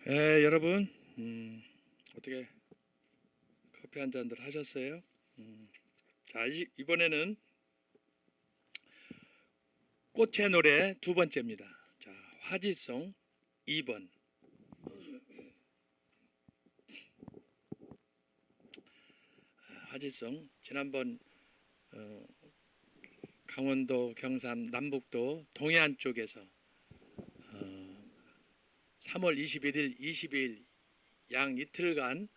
여러분, 어떻게 커피 한 잔들 하셨어요? 자, 이번에는 꽃의 노래 두 번째입니다. 자, 화지송 2번. 화지송 지난번 강원도, 경산, 남북도, 동해안 쪽에서 3월 21일, 22일 양 이틀간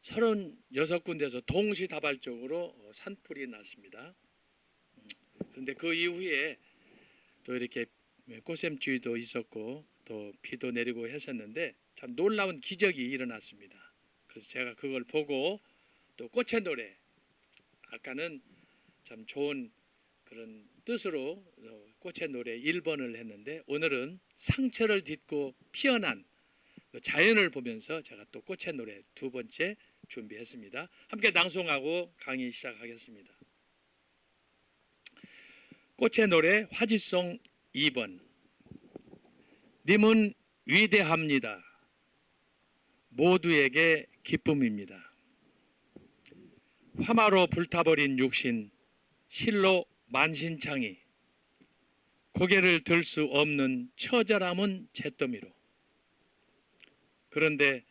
36군데에서 동시다발적으로 산불이 났습니다. 그런데 그 이후에 또 이렇게 꽃샘추위도 있었고 또 비도 내리고 했었는데 참 놀라운 기적이 일어났습니다. 그래서 제가 그걸 보고 또 꽃의 노래, 아까는 참 좋은 그런 뜻으로 꽃의 노래 1번을 했는데 오늘은 상처를 딛고 피어난 자연을 보면서 제가 또 꽃의 노래 두 번째 준비했습니다. 함께 낭송하고 강의 시작하겠습니다. 꽃의 노래 화지송 2번. 님은 위대합니다. 모두에게 기쁨입니다. 화마로 불타버린 육신, 실로 만신창이, 고개를 들 수 없는 처절함은 잿더미로. 그런데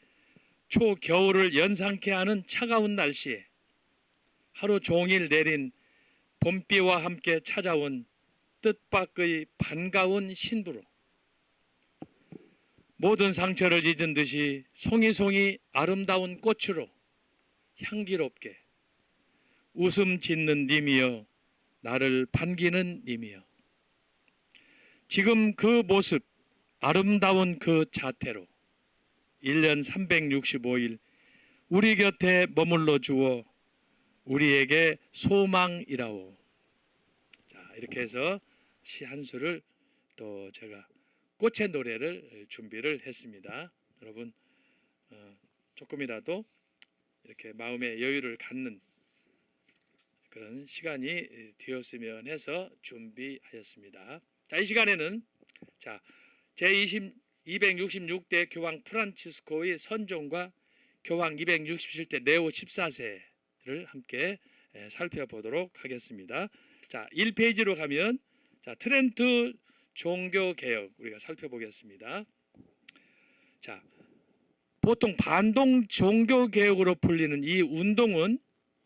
초겨울을 연상케 하는 차가운 날씨에 하루 종일 내린 봄비와 함께 찾아온 뜻밖의 반가운 신부로 모든 상처를 잊은 듯이 송이송이 아름다운 꽃으로 향기롭게 웃음 짓는 님이여, 나를 반기는 님이여. 지금 그 모습, 아름다운 그 자태로 1년 365일 우리 곁에 머물러 주어 우리에게 소망이라오. 자, 이렇게 해서 시 한 수를 또 제가 꽃의 노래를 준비를 했습니다. 여러분 조금이라도 이렇게 마음의 여유를 갖는 그런 시간이 되었으면 해서 준비하였습니다. 자, 이 시간에는 자, 제266대 교황 프란치스코의 선종과 교황 267대 네오 14세를 함께 살펴보도록 하겠습니다. 자, 1페이지로 가면 자, 트렌트 종교개혁 우리가 살펴보겠습니다. 자, 보통 반동 종교개혁으로 불리는 이 운동은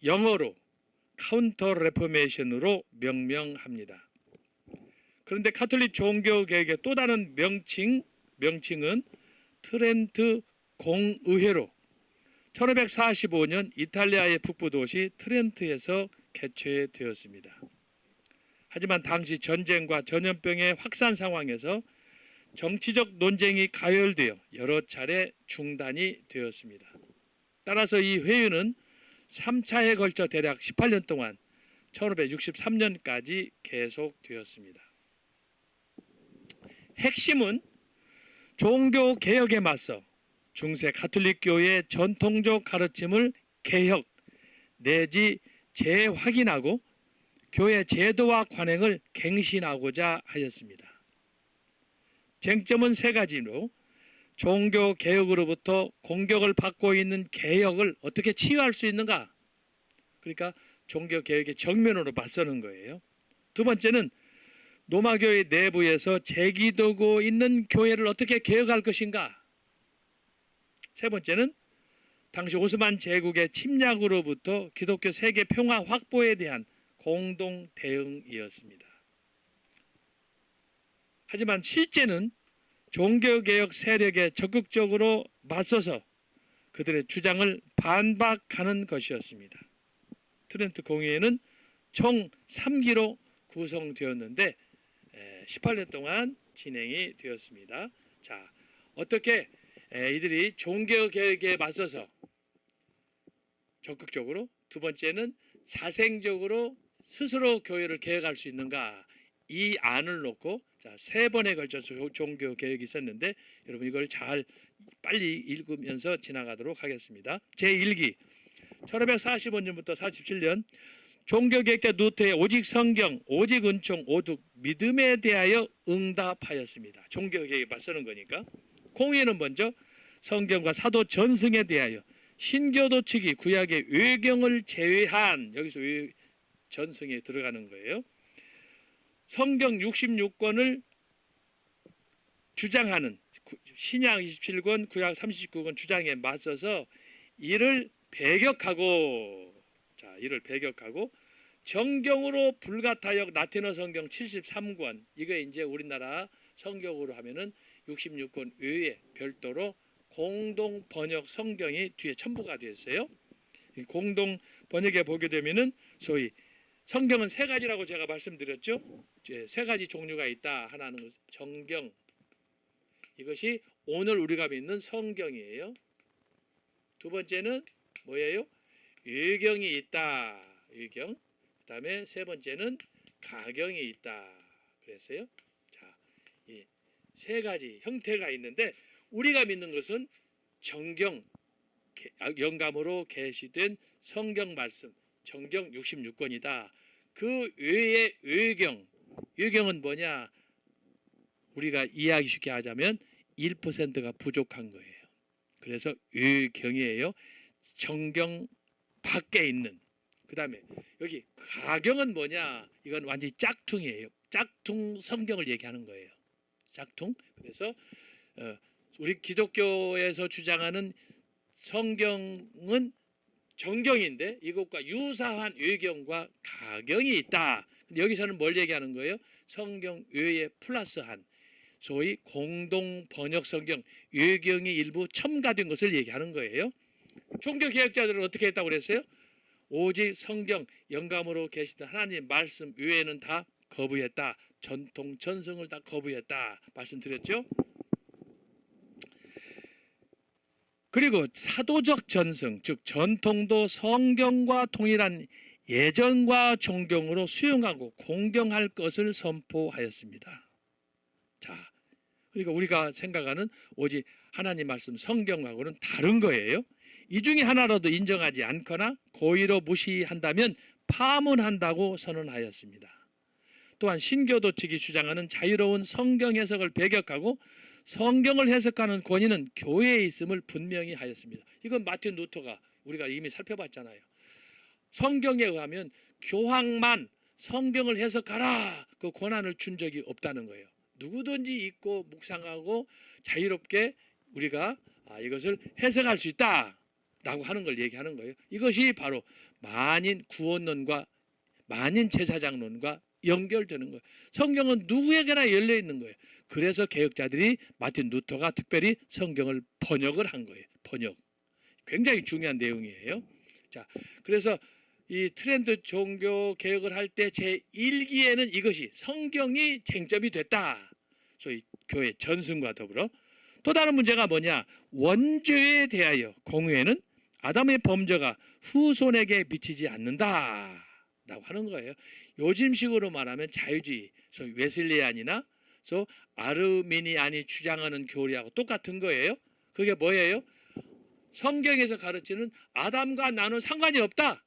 영어로 카운터 레포메이션으로 명명합니다. 그런데 가톨릭 종교개혁의 또 다른 명칭은 트렌트 공의회로 1545년 이탈리아의 북부 도시 트렌트에서 개최되었습니다. 하지만 당시 전쟁과 전염병의 확산 상황에서 정치적 논쟁이 가열되어 여러 차례 중단이 되었습니다. 따라서 이 회의는 3차에 걸쳐 대략 18년 동안 1563년까지 계속되었습니다. 핵심은 종교개혁에 맞서 중세 가톨릭교의 전통적 가르침을 개혁 내지 재확인하고 교회 제도와 관행을 갱신하고자 하였습니다. 쟁점은 세 가지로 종교개혁으로부터 공격을 받고 있는 개혁을 어떻게 치유할 수 있는가? 그러니까 종교개혁의 정면으로 맞서는 거예요. 두 번째는 로마교회 내부에서 제기되고 있는 교회를 어떻게 개혁할 것인가? 세 번째는 당시 오스만 제국의 침략으로부터 기독교 세계 평화 확보에 대한 공동 대응이었습니다. 하지만 실제는 종교개혁 세력에 적극적으로 맞서서 그들의 주장을 반박하는 것이었습니다. 트렌트 공의회는 총 3기로 구성되었는데 18년 동안 진행이 되었습니다. 자, 어떻게 이들이 종교개혁에 맞서서 적극적으로, 두 번째는 자생적으로 스스로 교회를 개혁할 수 있는가, 이 안을 놓고 자, 3번에 걸쳐서 종교개혁이 있었는데 여러분 이걸 잘 빨리 읽으면서 지나가도록 하겠습니다. 제1기 1545년부터 47년 종교개혁자 루터의 오직 성경, 오직 은총, 오직 믿음에 대하여 응답하였습니다. 종교개혁에 맞서는 거니까. 공의회는 먼저 성경과 사도 전승에 대하여 신교도 측이 구약의 외경을 제외한, 여기서 전승에 들어가는 거예요. 성경 66권을 주장하는 신약 27권, 구약 39권 주장에 맞서서 이를 배격하고, 정경으로 불가타역 라틴어 성경 73권, 이거 이제 우리나라 성경으로 하면은 66권 외에 별도로 공동 번역 성경이 뒤에 첨부가 되었어요. 공동 번역에 보게 되면은 소위 성경은 세 가지라고 제가 말씀드렸죠. 세 가지 종류가 있다. 하나는 정경, 이것이 오늘 우리가 믿는 성경이에요. 두 번째는 뭐예요? 유경이 있다. 유경. 그다음에 세 번째는 가경이 있다. 그랬어요. 자, 이 세 가지 형태가 있는데 우리가 믿는 것은 정경, 영감으로 계시된 성경 말씀, 정경 66권이다. 그 외에 외경은 뭐냐? 우리가 이해하기 쉽게 하자면 1%가 부족한 거예요. 그래서 외경이에요. 정경 밖에 있는. 그 다음에 여기 가경은 뭐냐? 이건 완전히 짝퉁이에요. 짝퉁 성경을 얘기하는 거예요. 짝퉁. 그래서 우리 기독교에서 주장하는 성경은 정경인데 이것과 유사한 외경과 가경이 있다. 근데 여기서는 뭘 얘기하는 거예요? 성경 외에 플러스한 소위 공동 번역 성경 외경이 일부 첨가된 것을 얘기하는 거예요. 종교 개혁자들은 어떻게 했다고 그랬어요? 오직 성경 영감으로 계시던 하나님 말씀 외에는 다 거부했다. 전통 전승을 다 거부했다. 말씀드렸죠? 그리고 사도적 전승, 즉 전통도 성경과 동일한 예전과 존경으로 수용하고 공경할 것을 선포하였습니다. 자, 그러니까 우리가 생각하는 오직 하나님 말씀 성경하고는 다른 거예요. 이 중에 하나라도 인정하지 않거나 고의로 무시한다면 파문한다고 선언하였습니다. 또한 신교도 측이 주장하는 자유로운 성경 해석을 배격하고 성경을 해석하는 권위는 교회에 있음을 분명히 하였습니다. 이건 마틴 루터가 우리가 이미 살펴봤잖아요. 성경에 의하면 교황만 성경을 해석하라 그 권한을 준 적이 없다는 거예요. 누구든지 읽고 묵상하고 자유롭게 우리가 이것을 해석할 수 있다라고 하는 걸 얘기하는 거예요. 이것이 바로 만인 구원론과 만인 제사장론과 연결되는 거예요. 성경은 누구에게나 열려 있는 거예요. 그래서 개혁자들이 마틴 루터가 특별히 성경을 번역을 한 거예요. 번역. 굉장히 중요한 내용이에요. 자, 그래서 이 트렌드 종교 개혁을 할 때 제1기에는 이것이 성경이 쟁점이 됐다. 소위 교회 전승과 더불어 또 다른 문제가 뭐냐? 원죄에 대하여 공회는 아담의 범죄가 후손에게 미치지 않는다 라고 하는 거예요. 요즘식으로 말하면 자유주의, 소위 웨슬리안이나 아르미니안이 주장하는 교리하고 똑같은 거예요. 그게 뭐예요? 성경에서 가르치는 아담과 나는 상관이 없다.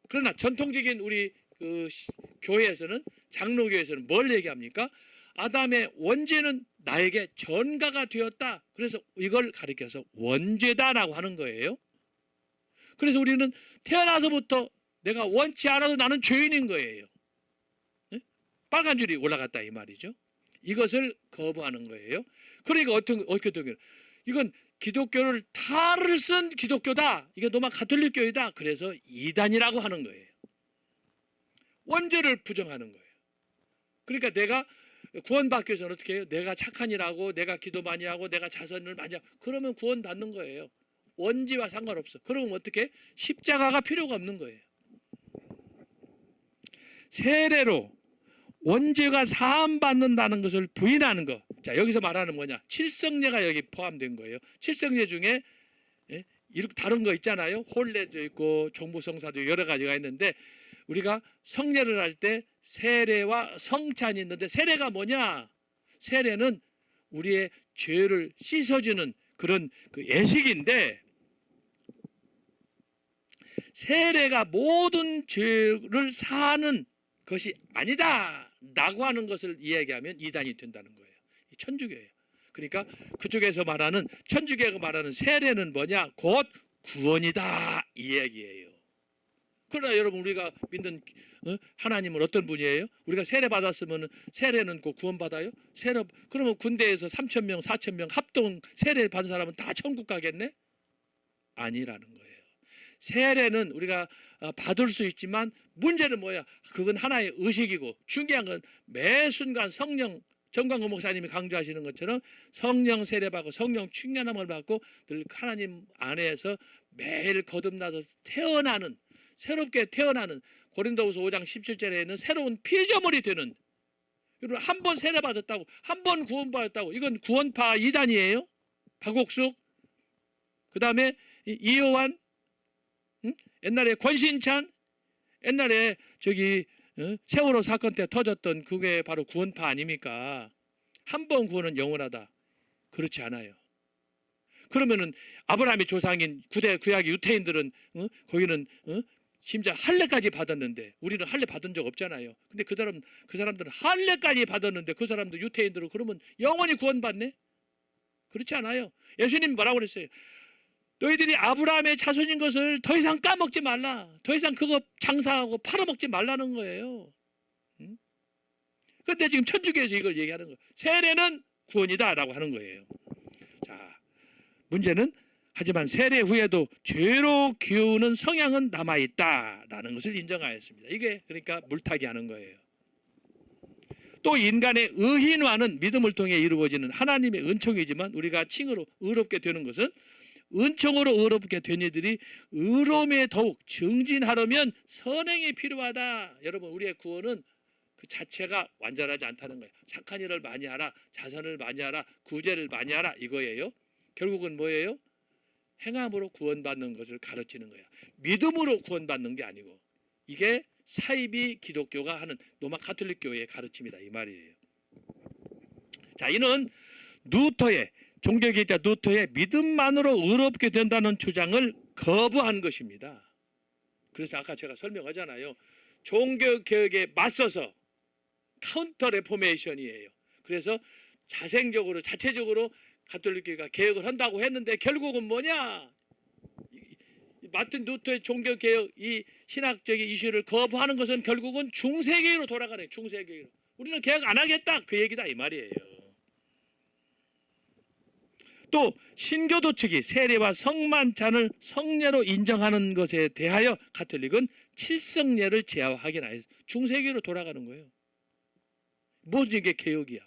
그러나 전통적인 우리 교회에서는, 장로교에서는 뭘 얘기합니까? 아담의 원죄는 나에게 전가가 되었다. 그래서 이걸 가리켜서 원죄다라고 하는 거예요. 그래서 우리는 태어나서부터 내가 원치 않아도 나는 죄인인 거예요. 네? 빨간 줄이 올라갔다 이 말이죠. 이것을 거부하는 거예요. 그러니까 어떻게 이건 기독교를 탈을 쓴 기독교다. 이게 로마 가톨릭교회다. 그래서 이단이라고 하는 거예요. 원죄를 부정하는 거예요. 그러니까 내가 구원받기 위해서는 어떻게 해요? 내가 착한 일하고 내가 기도 많이 하고 내가 자선을 많이 하고 그러면 구원받는 거예요. 원죄와 상관없어. 그러면 어떻게? 십자가가 필요가 없는 거예요. 세례로 원죄가 사함받는다는 것을 부인하는 것. 자, 여기서 말하는 뭐냐? 칠성례가 여기 포함된 거예요. 칠성례 중에 다른 거 있잖아요. 혼례도 있고 종부성사도 여러 가지가 있는데 우리가 성례를 할 때 세례와 성찬이 있는데 세례가 뭐냐? 세례는 우리의 죄를 씻어주는 그런 예식인데 세례가 모든 죄를 사하는 것이 아니다 라고 하는 것을 이야기하면 이단이 된다는 거예요. 천주교예요. 그러니까 그쪽에서 말하는 천주교가 말하는 세례는 뭐냐? 곧 구원이다 이 얘기예요. 그러나 여러분 우리가 믿는 하나님은 어떤 분이에요? 우리가 세례 받았으면 세례는 곧 구원 받아요? 세례 그러면 군대에서 3,000명, 4,000명 합동 세례 받은 사람은 다 천국 가겠네? 아니라는 거예요. 세례는 우리가 받을 수 있지만 문제는 뭐야? 그건 하나의 의식이고 중요한 건 매 순간 성령 정광훈 목사님이 강조하시는 것처럼 성령 세례받고 성령 충만함을 받고 늘 하나님 안에서 매일 거듭나서 태어나는 새롭게 태어나는 고린도후서 5장 17절에는 새로운 피조물이 되는 여러분 한 번 세례 받았다고 한 번 구원 받았다고 이건 구원파 이단이에요. 박옥숙 그 다음에 이요한 옛날에 권신찬 옛날에 저기 세월호 사건 때 터졌던 그게 바로 구원파 아닙니까? 한 번 구원은 영원하다. 그렇지 않아요. 그러면은 아브라함의 조상인 구대 구약의 유태인들은 거기는 심지어 할례까지 받았는데 우리는 할례 받은 적 없잖아요. 근데 그 사람들은 할례까지 받았는데 그 사람들 유태인들은 그러면 영원히 구원받네? 그렇지 않아요. 예수님 뭐라고 그랬어요? 너희들이 아브라함의 자손인 것을 더 이상 까먹지 말라. 더 이상 그거 장사하고 팔아먹지 말라는 거예요. 그런데 지금 천주교에서 이걸 얘기하는 거예요. 세례는 구원이다라고 하는 거예요. 자, 문제는 하지만 세례 후에도 죄로 기우는 성향은 남아있다라는 것을 인정하였습니다. 이게 그러니까 물타기 하는 거예요. 또 인간의 의인화는 믿음을 통해 이루어지는 하나님의 은총이지만 우리가 칭으로 의롭게 되는 것은 은총으로 의롭게 된 이들이 의로움에 더욱 증진하려면 선행이 필요하다. 여러분 우리의 구원은 그 자체가 완전하지 않다는 거예요. 착한 일을 많이 하라, 자선을 많이 하라, 구제를 많이 하라 이거예요. 결국은 뭐예요? 행함으로 구원받는 것을 가르치는 거예요. 믿음으로 구원받는 게 아니고 이게 사이비 기독교가 하는 로마 가톨릭 교회의 가르침이다 이 말이에요. 자, 이는 누터의 종교개혁자 누터의 믿음만으로 의롭게 된다는 주장을 거부한 것입니다. 그래서 아까 제가 설명하잖아요. 종교개혁에 맞서서 카운터 레포메이션이에요. 그래서 자체적으로 가톨릭교회가 개혁을 한다고 했는데 결국은 뭐냐? 마틴 루터의 종교개혁 이 신학적인 이슈를 거부하는 것은 결국은 중세개혁으로 돌아가는 거예요. 중세개혁으로. 우리는 개혁 안 하겠다 그 얘기다 이 말이에요. 또 신교도 측이 세례와 성만찬을 성례로 인정하는 것에 대하여 가톨릭은 칠성례를 제하하긴 하여 중세기로 돌아가는 거예요. 뭐지 이게 개혁이야?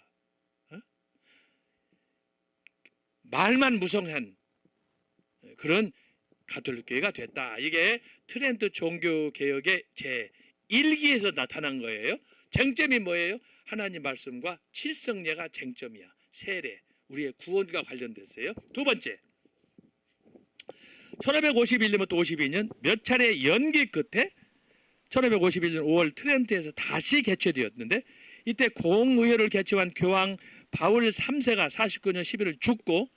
말만 무성한 그런 가톨릭 교회가 됐다. 이게 트렌트 종교개혁의 제1기에서 나타난 거예요. 쟁점이 뭐예요? 하나님 말씀과 칠성례가 쟁점이야. 세례 우리의 구원과 관련됐어요. 두 번째 1551년부터 52년 몇 차례 연기 끝에 1551년 5월 트렌트에서 다시 개최되었는데 이때 공의회를 개최한 교황 바울 3세가 49년 11월 죽고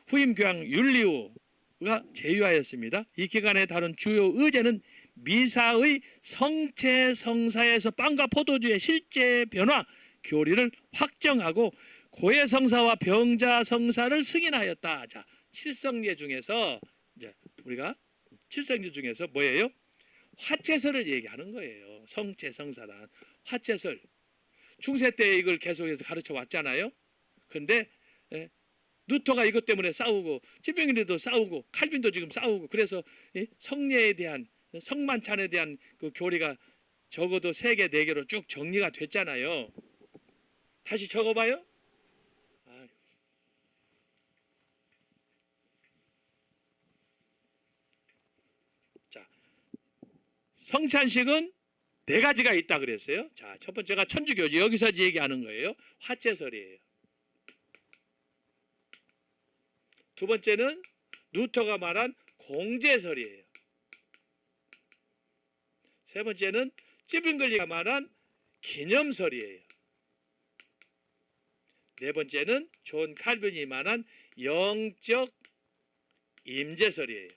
후임 교황 율리오가 제위하였습니다. 이 기간에 다룬 주요 의제는 미사의 성체 성사에서 빵과 포도주의 실제 변화 교리를 확정하고 고해 성사와 병자 성사를 승인하였다. 자, 칠성례 중에서 이제 우리가 칠성례 중에서 뭐예요? 화채설을 얘기하는 거예요. 성체 성사란 화채설. 중세 때 이걸 계속해서 가르쳐 왔잖아요. 그런데 루터가 이것 때문에 싸우고 찌병인도 싸우고 칼빈도 지금 싸우고 그래서 성례에 대한 성만찬에 대한 그 교리가 적어도 3개, 4개로 쭉 정리가 됐잖아요. 다시 적어봐요. 자, 성찬식은 4가지가 있다 그랬어요. 자, 첫 번째가 천주교지. 여기서 얘기하는 거예요. 화채설이에요. 두 번째는 루터가 말한 공제설이에요. 세 번째는 찌빙글리가 말한 기념설이에요. 네 번째는 존 칼빈이 말한 영적 임재설이에요.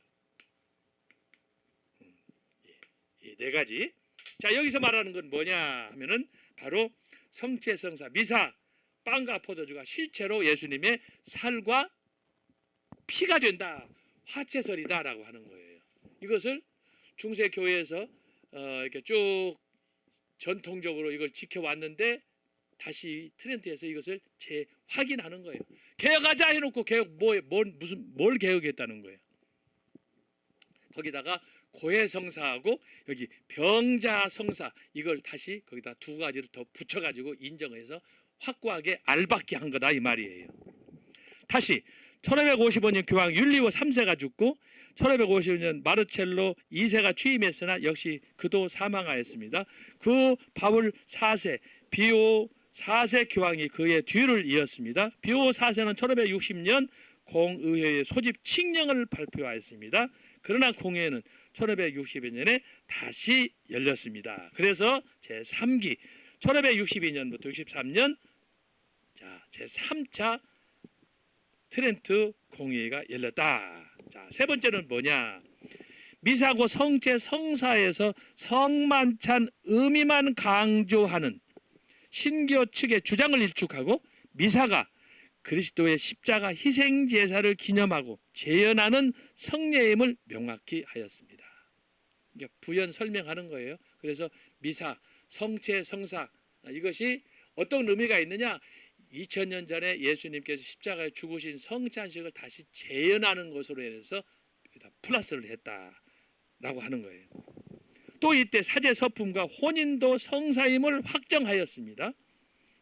이 4가지. 자, 여기서 말하는 건 뭐냐 하면은 바로 성체성사, 미사, 빵과 포도주가 실제로 예수님의 살과 피가 된다, 화채설이다라고 하는 거예요. 이것을 중세 교회에서 이렇게 쭉 전통적으로 이걸 지켜왔는데 다시 트렌드에서 이것을 재확인하는 거예요. 개혁하자 해놓고 개혁 뭘 개혁했다는 거예요. 거기다가 고해성사하고 여기 병자성사 이걸 다시 거기다 두 가지를 더 붙여가지고 인정해서 확고하게 알박기 한 거다 이 말이에요. 다시 1555년 교황 율리오 3세가 죽고 1555년 마르첼로 2세가 취임했으나 역시 그도 사망하였습니다. 그 바울 4세 비오 4세 교황이 그의 뒤를 이었습니다. 비오 4세는 1560년 공의회의 소집 칙령을 발표하였습니다. 그러나 공회는 1562년에 다시 열렸습니다. 그래서 제3기 1562년부터 63년 제3차 트렌트 공회가 열렸다. 자, 세 번째는 뭐냐? 미사고 성체 성사에서 성만찬 의미만 강조하는 신교 측의 주장을 일축하고 미사가 그리스도의 십자가 희생 제사를 기념하고 재현하는 성례임을 명확히 하였습니다. 이게 부연 설명하는 거예요. 그래서 미사, 성체, 성사 이것이 어떤 의미가 있느냐? 2000년 전에 예수님께서 십자가에 죽으신 성찬식을 다시 재현하는 것으로 인해서 플러스를 했다라고 하는 거예요. 또 이때 사제 서품과 혼인도 성사임을 확정하였습니다.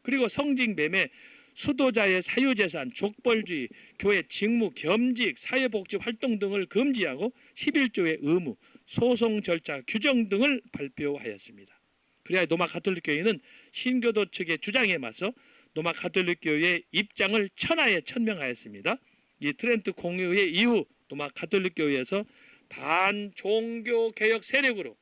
그리고 성직매매, 수도자의 사유재산, 족벌주의, 교회 직무, 겸직, 사회복지 활동 등을 금지하고 11조의 의무, 소송 절차, 규정 등을 발표하였습니다. 그래야 로마 가톨릭 교회는 신교도 측의 주장에 맞서 로마 가톨릭 교회의 입장을 천하에 천명하였습니다. 이 트렌트 공의회 이후 로마 가톨릭 교회에서 반종교 개혁 세력으로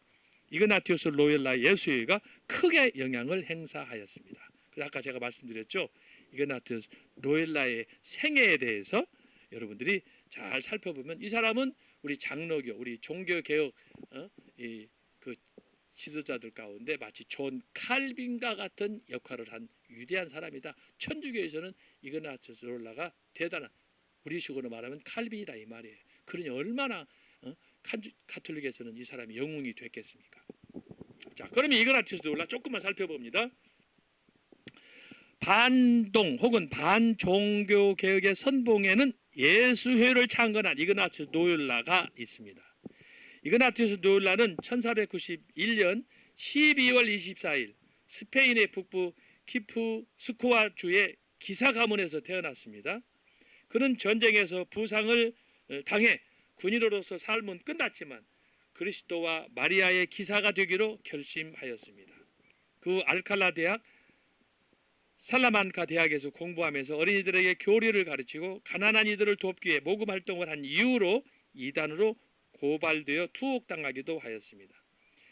이그나티우스 로엘라 예수회가 크게 영향을 행사하였습니다. 그래서 아까 제가 말씀드렸죠. 이그나티우스 로엘라의 생애에 대해서 여러분들이 잘 살펴보면 이 사람은 우리 장로교, 우리 종교 개혁 그 지도자들 가운데 마치 존 칼빈과 같은 역할을 한 위대한 사람이다. 천주교에서는 이그나티우스 로엘라가 대단한, 우리식으로 말하면 칼빈이다 이 말이에요. 그러니 얼마나 가톨릭에서는 이 사람이 영웅이 됐겠습니까? 자, 그러면 이그나티우스 로엘라 조금만 살펴봅니다. 반동 혹은 반종교 개혁의 선봉에는 예수회를 창건한 이그나티우스 로엘라가 있습니다. 이그나티우스 로엘라는 1491년 12월 24일 스페인의 북부 키프스코아 주의 기사 가문에서 태어났습니다. 그는 전쟁에서 부상을 당해 군인으로서 삶은 끝났지만 그리스도와 마리아의 기사가 되기로 결심하였습니다. 그 알칼라 대학, 살라만카 대학에서 공부하면서 어린이들에게 교리를 가르치고 가난한 이들을 돕기 위해 모금 활동을 한 이후로 이단으로 고발되어 투옥당하기도 하였습니다.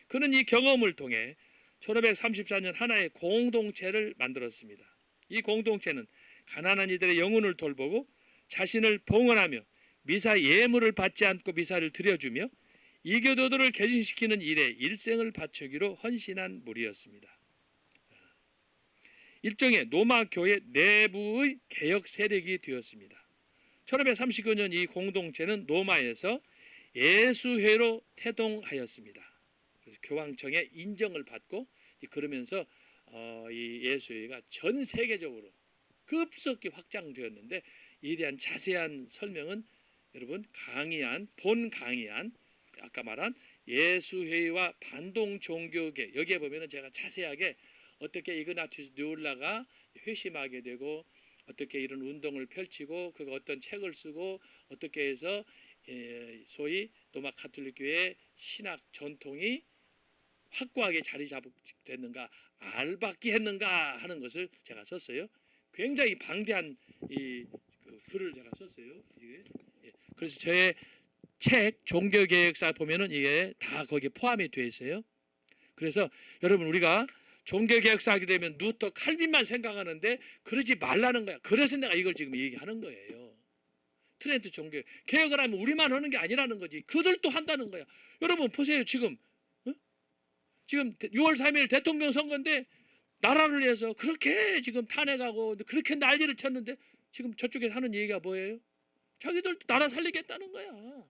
그는 이 경험을 통해 1534년 하나의 공동체를 만들었습니다. 이 공동체는 가난한 이들의 영혼을 돌보고 자신을 봉헌하며 미사 예물을 받지 않고 미사를 드려주며 이교도들을 개진시키는 일에 일생을 바치기로 헌신한 무리였습니다. 일종의 로마 교회 내부의 개혁 세력이 되었습니다. 1539년 이 공동체는 로마에서 예수회로 태동하였습니다. 그래서 교황청의 인정을 받고 그러면서 이 예수회가 전 세계적으로 급속히 확장되었는데 이에 대한 자세한 설명은 여러분 강의한 아까 말한 예수회와 반동 종교계 여기에 보면은 제가 자세하게 어떻게 이그나티우스 로엘라가 회심하게 되고 어떻게 이런 운동을 펼치고 그가 어떤 책을 쓰고 어떻게 해서 소위 로마 가톨릭 교회의 신학 전통이 확고하게 자리 잡았는가 알박기 했는가 하는 것을 제가 썼어요. 굉장히 방대한 이 글을 제가 썼어요. 이게. 그래서 저의 책 종교개혁사 보면은 이게 다 거기에 포함이 되어 있어요. 그래서 여러분 우리가 종교개혁사 하게 되면 루터 칼빈만 생각하는데 그러지 말라는 거야. 그래서 내가 이걸 지금 얘기하는 거예요. 트렌트 종교 개혁을 하면 우리만 하는 게 아니라는 거지. 그들도 한다는 거야. 여러분 보세요. 지금 6월 3일 대통령 선거인데 나라를 위해서 그렇게 지금 탄핵하고 그렇게 난리를 쳤는데 지금 저쪽에서 하는 얘기가 뭐예요? 자기들도 나라 살리겠다는 거야. 어?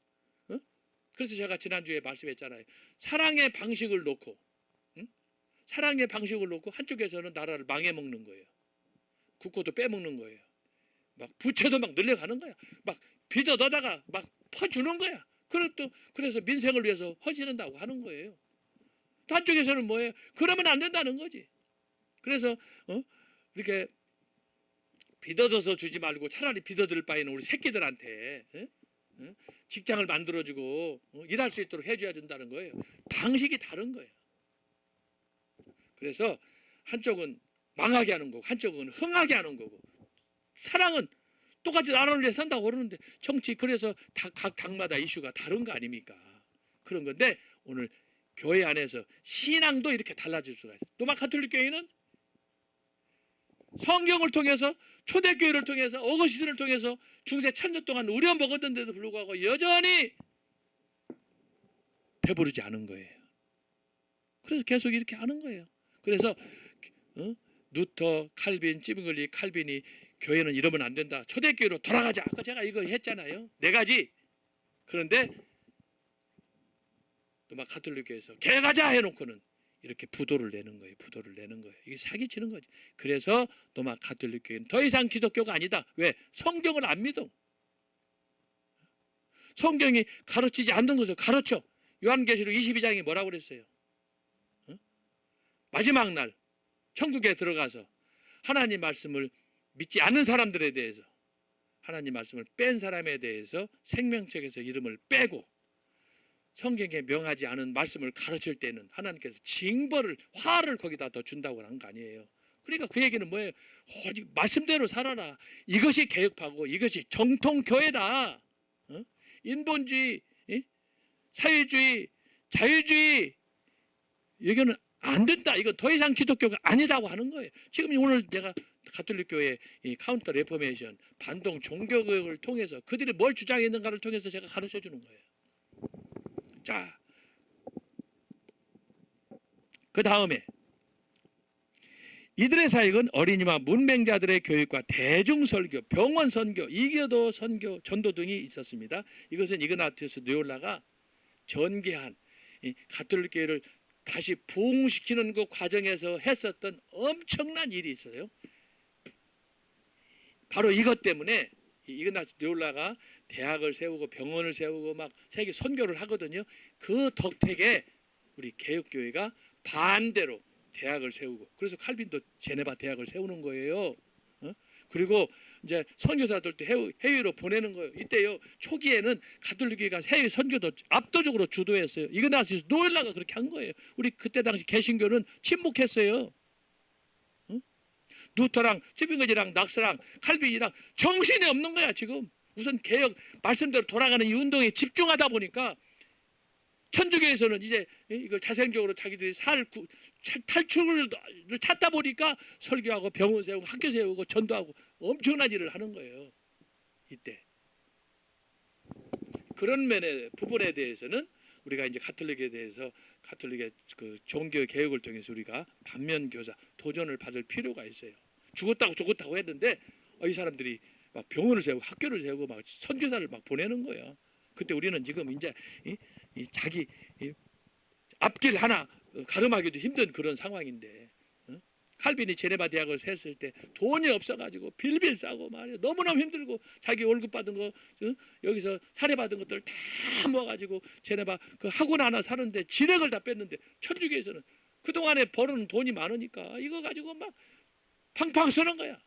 그래서 제가 지난주에 말씀했잖아요. 사랑의 방식을 놓고, 응? 사랑의 방식을 놓고 한쪽에서는 나라를 망해먹는 거예요. 국고도 빼먹는 거예요. 막 부채도 막 늘려가는 거야. 막 빚어 넣다가 막 퍼주는 거야. 그래서 민생을 위해서 허지른다고 하는 거예요. 또 한쪽에서는 뭐예요? 그러면 안 된다는 거지. 그래서 이렇게 빚어져서 주지 말고 차라리 빚어들 바에는 우리 새끼들한테 직장을 만들어주고 일할 수 있도록 해줘야 된다는 거예요. 방식이 다른 거예요. 그래서 한쪽은 망하게 하는 거고 한쪽은 흥하게 하는 거고, 사랑은 똑같이 나라를 위해 산다고 그러는데 정치, 그래서 각 당마다 이슈가 다른 거 아닙니까? 그런 건데 오늘 교회 안에서 신앙도 이렇게 달라질 수가 있어요. 로마 가톨릭 교회는 성경을 통해서, 초대교회를 통해서, 어거스틴을 통해서 중세 1000년 동안 우려먹었는데도 불구하고 여전히 배부르지 않은 거예요. 그래서 계속 이렇게 하는 거예요. 그래서 누터, 칼빈, 찌빙글리, 칼빈이 교회는 이러면 안 된다, 초대교회로 돌아가자, 아까 제가 이거 했잖아요. 4가지. 그런데 로마 가톨릭 교회에서 개가자 해놓고는 이렇게 부도를 내는 거예요. 부도를 내는 거예요. 이게 사기치는 거지. 그래서 로마 가톨릭 교회는 더 이상 기독교가 아니다. 왜? 성경을 안 믿어. 성경이 가르치지 않는 것을 가르쳐. 요한계시록 22장이 뭐라고 그랬어요? 마지막 날 천국에 들어가서 하나님 말씀을 믿지 않는 사람들에 대해서, 하나님 말씀을 뺀 사람에 대해서 생명책에서 이름을 빼고 성경에 명하지 않은 말씀을 가르칠 때는 하나님께서 징벌을, 화를 거기다 더 준다고 하는 거 아니에요. 그러니까 그 얘기는 뭐예요? 오직 말씀대로 살아라. 이것이 개혁파고 이것이 정통교회다. 인본주의, 사회주의, 자유주의, 여기는 안 된다. 이건 더 이상 기독교가 아니라고 하는 거예요. 지금 오늘 내가 가톨릭 교회 이 카운터 레포메이션, 반동 종교개혁을 통해서 그들이 뭘 주장했는가를 통해서 제가 가르쳐 주는 거예요. 자, 그 다음에 이들의 사역은 어린이와 문맹자들의 교육과 대중설교, 병원선교, 이교도 선교, 전도 등이 있었습니다. 이것은 이그나티우스 로요라가 전개한 이 가톨릭 교회를 다시 부흥시키는 그 과정에서 했었던 엄청난 일이 있어요. 바로 이것 때문에 이그나티우스 로요라가 대학을 세우고 병원을 세우고 막 세계 선교를 하거든요. 그 덕택에 우리 개혁교회가 반대로 대학을 세우고, 그래서 칼빈도 제네바 대학을 세우는 거예요. 그리고 이제 선교사들도 해외로 보내는 거예요. 이때요, 초기에는 가톨릭교회가 해외 선교도 압도적으로 주도했어요. 이그나티우스 로요라가 그렇게 한 거예요. 우리 그때 당시 개신교는 침묵했어요. 누터랑 찌빙거지랑 낙스랑 칼빈이랑 정신이 없는 거야 지금. 우선 개혁 말씀대로 돌아가는 이 운동에 집중하다 보니까 천주교에서는 이제 이걸 자생적으로 자기들이 탈출을 찾다 보니까 설교하고 병원 세우고 학교 세우고 전도하고 엄청난 일을 하는 거예요. 이때 그런 부분에 대해서는 우리가 이제 가톨릭에 대해서 가톨릭의 그 종교 개혁을 통해서 우리가 반면교사 도전을 받을 필요가 있어요. 죽었다고 했는데 이 사람들이 막 병원을 세우고 학교를 세우고 막 선교사를 막 보내는 거예요. 그때 우리는 지금 이제 자기 앞길 하나 가름하기도 힘든 그런 상황인데, 칼빈이 제네바 대학을 셌을 때 돈이 없어가지고 빌빌 싸고 말이야. 너무너무 힘들고 자기 월급 받은 거 여기서 사례 받은 것들 다 모아가지고 제네바 그 학원 하나 사는데 진액을 다 뺐는데, 천주교에서는 그동안에 벌은 돈이 많으니까 이거 가지고 막 팡팡 쓰는 거야.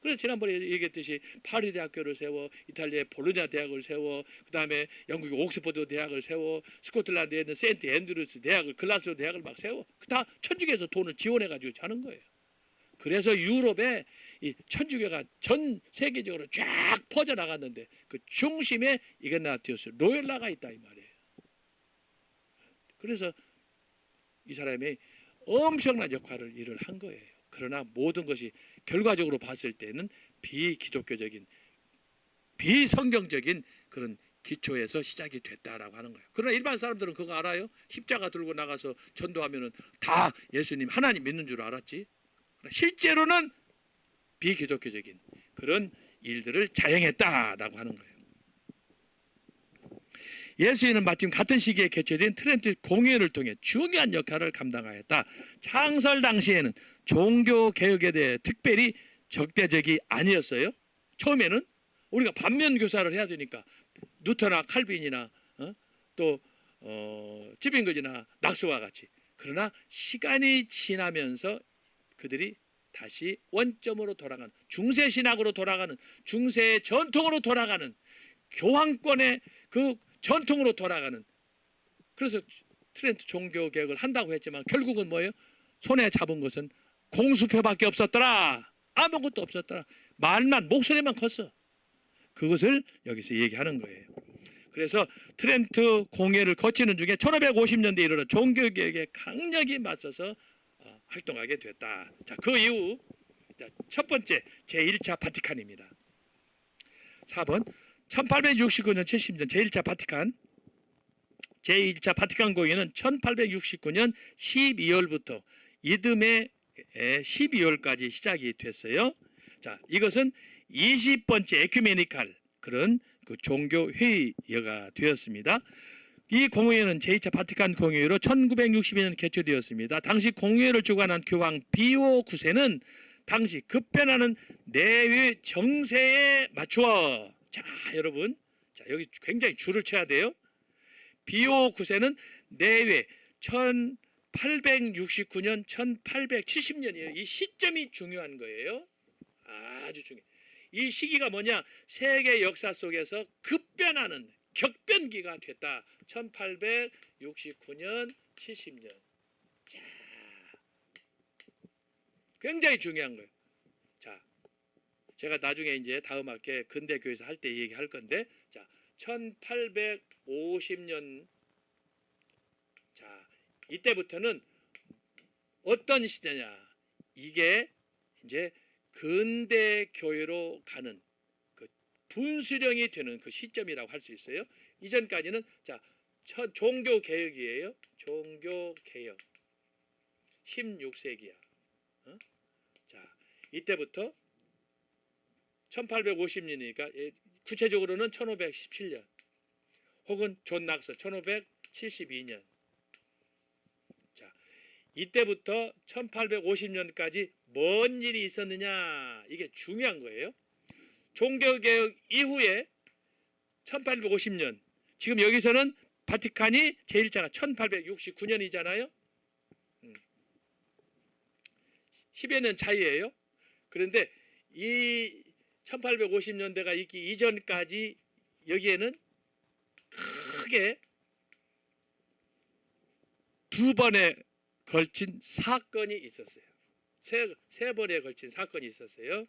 그래서 지난번에 얘기했듯이 파리 대학교를 세워, 이탈리아의 볼로냐 대학을 세워, 그 다음에 영국의 옥스퍼드 대학을 세워, 스코틀랜드에 있는 세인트 앤드루스 대학을, 글라스고 대학을 막 세워. 다 천주교에서 돈을 지원해가지고 하는 거예요. 그래서 유럽에 이 천주교가 전 세계적으로 쫙 퍼져나갔는데 그 중심에 이그나티우스 로요라가 있다 이 말이에요. 그래서 이 사람이 엄청난 역할을 일을 한 거예요. 그러나 모든 것이 결과적으로 봤을 때는 비기독교적인, 비성경적인 그런 기초에서 시작이 됐다라고 하는 거예요. 그러나 일반 사람들은 그거 알아요? 십자가 들고 나가서 전도하면은 다 예수님 하나님 믿는 줄 알았지. 실제로는 비기독교적인 그런 일들을 자행했다라고 하는 거예요. 예수님은 마침 같은 시기에 개최된 트렌트 공회를 통해 중요한 역할을 감당하였다. 창설 당시에는 종교 개혁에 대해 특별히 적대적이 아니었어요. 처음에는 우리가 반면 교사를 해야 되니까 누터나 칼빈이나 또 찌빙거지나 낙스와 같이. 그러나 시간이 지나면서 그들이 다시 원점으로 돌아가는 중세 신학으로 돌아가는 중세 전통으로 돌아가는 교황권의 그 전통으로 돌아가는. 그래서 트렌트 종교 개혁을 한다고 했지만 결국은 뭐예요? 손에 잡은 것은 공수표밖에 없었더라. 아무것도 없었더라. 말만 목소리만 컸어. 그것을 여기서 얘기하는 거예요. 그래서 트렌트 공회를 거치는 중에 1550년대에 이르러 종교개혁에 강력히 맞서서 활동하게 됐다. 자, 그 이후 첫 번째 제1차 바티칸입니다. 4번 1869년 70년 제1차 바티칸. 제1차 바티칸 공회는 1869년 12월부터 이듬해 12월까지 시작이 됐어요. 자, 이것은 20번째 에큐메니칼 그런 그 종교 회의가 되었습니다. 이 공회는 제2차 바티칸 공회로 1962년 개최되었습니다. 당시 공회를 주관한 교황 비오 9세는 당시 급변하는 내외 정세에 맞추어. 자, 여러분, 자, 여기 굉장히 줄을 쳐야 돼요. 비오 9세는 내외 1869년 1870년이에요. 이 시점이 중요한 거예요. 아주 중요해요. 이 시기가 뭐냐? 세계 역사 속에서 급변하는 격변기가 됐다. 1869년 70년. 자, 굉장히 중요한 거예요. 자, 제가 나중에 이제 다음 학기에 근대교에서 할 때 얘기할 건데, 자, 1850년. 자, 이때부터는 어떤 시대냐? 이게 이제 근대 교회로 가는 그 분수령이 되는 그 시점이라고 할 수 있어요. 이전까지는 자, 종교 개혁이에요. 종교 개혁 16세기야. 자, 이때부터 1850년이니까 구체적으로는 1517년 혹은 존 낙서 1572년. 자, 이때부터 1850년까지 뭔 일이 있었느냐, 이게 중요한 거예요. 종교개혁 이후에 1850년, 지금 여기서는 바티칸이 제1차가 1869년이잖아요. 10여 년 차이예요. 그런데 이 1850년대가 있기 이전까지 여기에는 크게 두 번에 걸친 사건이 있었어요. 세 번에 걸친 사건이 있었어요.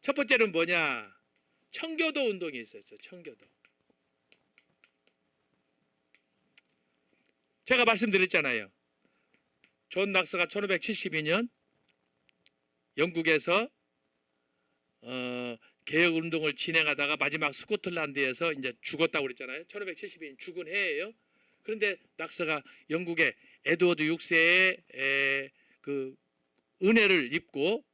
첫 번째는 뭐냐? 청교도 운동이 있었어요. 청교도. 제가 말씀드렸잖아요. 존 낙스가 1572년 영국에서 개혁 운동을 진행하다가 마지막 스코틀랜드에서 이제 죽었다고 그랬잖아요. 1572년 죽은 해예요. 그런데 낙스가 영국의 에드워드 6세의 그 은혜를 입고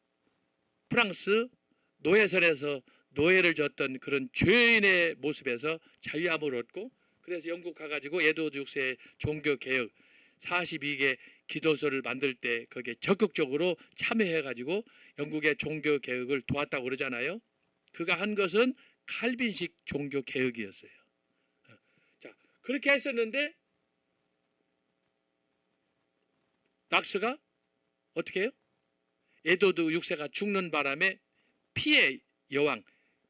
프랑스 노예선에서 노예를 졌던 그런 죄인의 모습에서 자유함을 얻고, 그래서 영국 가가지고 에드워드 6세의 종교개혁 42개 기도서를 만들 때 거기에 적극적으로 참여해가지고 영국의 종교개혁을 도왔다고 그러잖아요. 그가 한 것은 칼빈식 종교개혁이었어요. 자, 그렇게 했었는데 낙스가 어떻게 해요? 에드워드 6세가 죽는 바람에 피해 여왕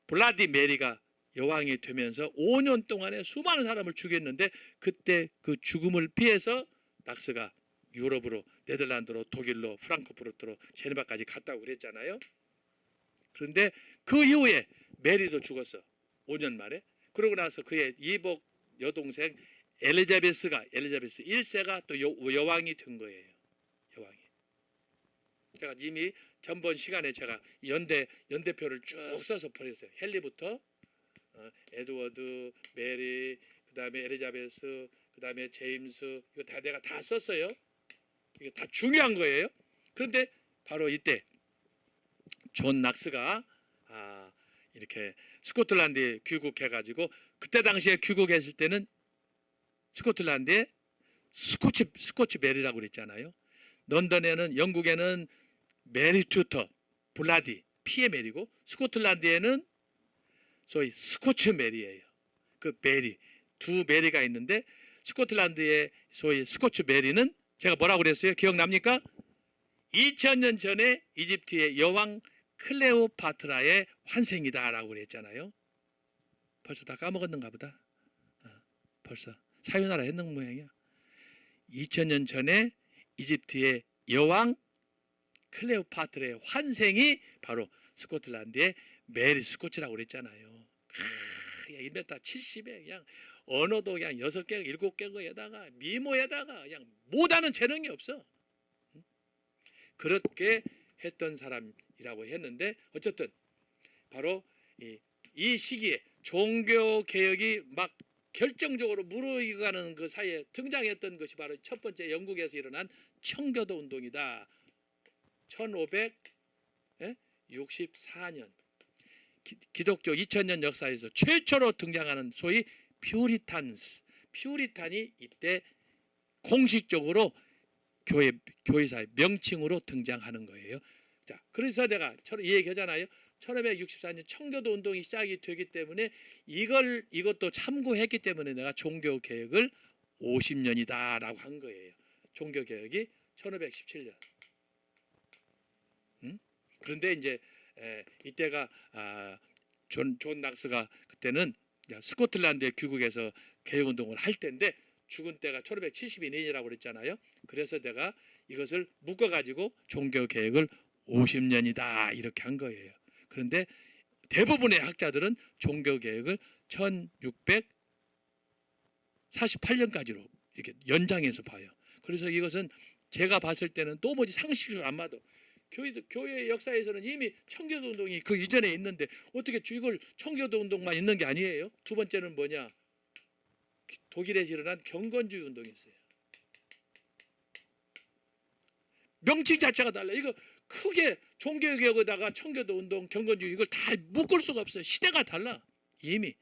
블라디 메리가 여왕이 되면서 5년 동안에 수많은 사람을 죽였는데, 그때 그 죽음을 피해서 낙스가 유럽으로, 네덜란드로, 독일로, 프랑크푸르트로, 제네바까지 갔다고 그랬잖아요. 그런데 그 이후에 메리도 죽었어. 5년 만에. 그러고 나서 그의 이복 여동생 엘리자베스 1세가 또 여왕이 된 거예요. 여왕이. 제가 이미 전번 시간에 제가 연대표를 쭉 써서 보냈어요. 헨리부터 에드워드, 메리, 그다음에 엘리자베스, 그다음에 제임스, 이거 다 내가 다 썼어요. 이게 다 중요한 거예요. 그런데 바로 이때 존 낙스가 이렇게 스코틀랜드에 귀국해가지고, 그때 당시에 귀국했을 때는 스코틀랜드에 스코치 메리라고 그랬잖아요. 런던에는, 영국에는 메리 투터, 블라디, 피의 메리고, 스코틀랜드에는 소위 스코치 메리예요. 그 메리, 두 메리가 있는데, 스코틀랜드의 소위 스코치 메리는 제가 뭐라고 그랬어요? 기억납니까? 2000년 전에 이집트의 여왕 클레오파트라의 환생이다라고 그랬잖아요. 벌써 다 까먹었는가 보다. 벌써 사유나라 했는 모양이야. 2000년 전에 이집트의 여왕 클레오파트라의 환생이 바로 스코틀랜드의 메리 스코치라고 그랬잖아요. 1m 70에 그냥 언어도 그냥 6개, 7개에다가 미모에다가 그냥 못하는 재능이 없어. 그렇게 했던 사람이라고 했는데, 어쨌든 바로 이 시기에 종교 개혁이 막 결정적으로 무르익어가는 그 사이에 등장했던 것이 바로 첫 번째 영국에서 일어난 청교도 운동이다. 1564년 기독교 2000년 역사에서 최초로 등장하는 소위 퓨리탄이 이때 공식적으로 교회사의 명칭으로 등장하는 거예요. 자, 그래서 내가 이 얘기하잖아요. 1564년 청교도 운동이 시작이 되기 때문에 이것도 참고했기 때문에 내가 종교 개혁을 50년이다라고 한 거예요. 종교 개혁이 1517년. 그런데 이제 이때가 존 낙스가 그때는 스코틀랜드의 귀국에서 개혁 운동을 할 때인데, 죽은 때가 1572년이라고 그랬잖아요. 그래서 내가 이것을 묶어가지고 종교개혁을 50년이다 이렇게 한 거예요. 그런데 대부분의 학자들은 종교개혁을 1648년까지로 이렇게 연장해서 봐요. 그래서 이것은 제가 봤을 때는 도무지 상식적으로 안 맞아. 교회 역사에서는 이미 청교도 운동이 그 이전에 있는데 어떻게 이걸 청교도 운동만 있는 게 아니에요. 두 번째는 뭐냐? 독일에서 일어난 경건주의 운동이 있어요. 명칭 자체가 달라. 이거 크게 종교개혁에다가 청교도 운동, 경건주의 이걸 다 묶을 수가 없어요. 시대가 달라. 이미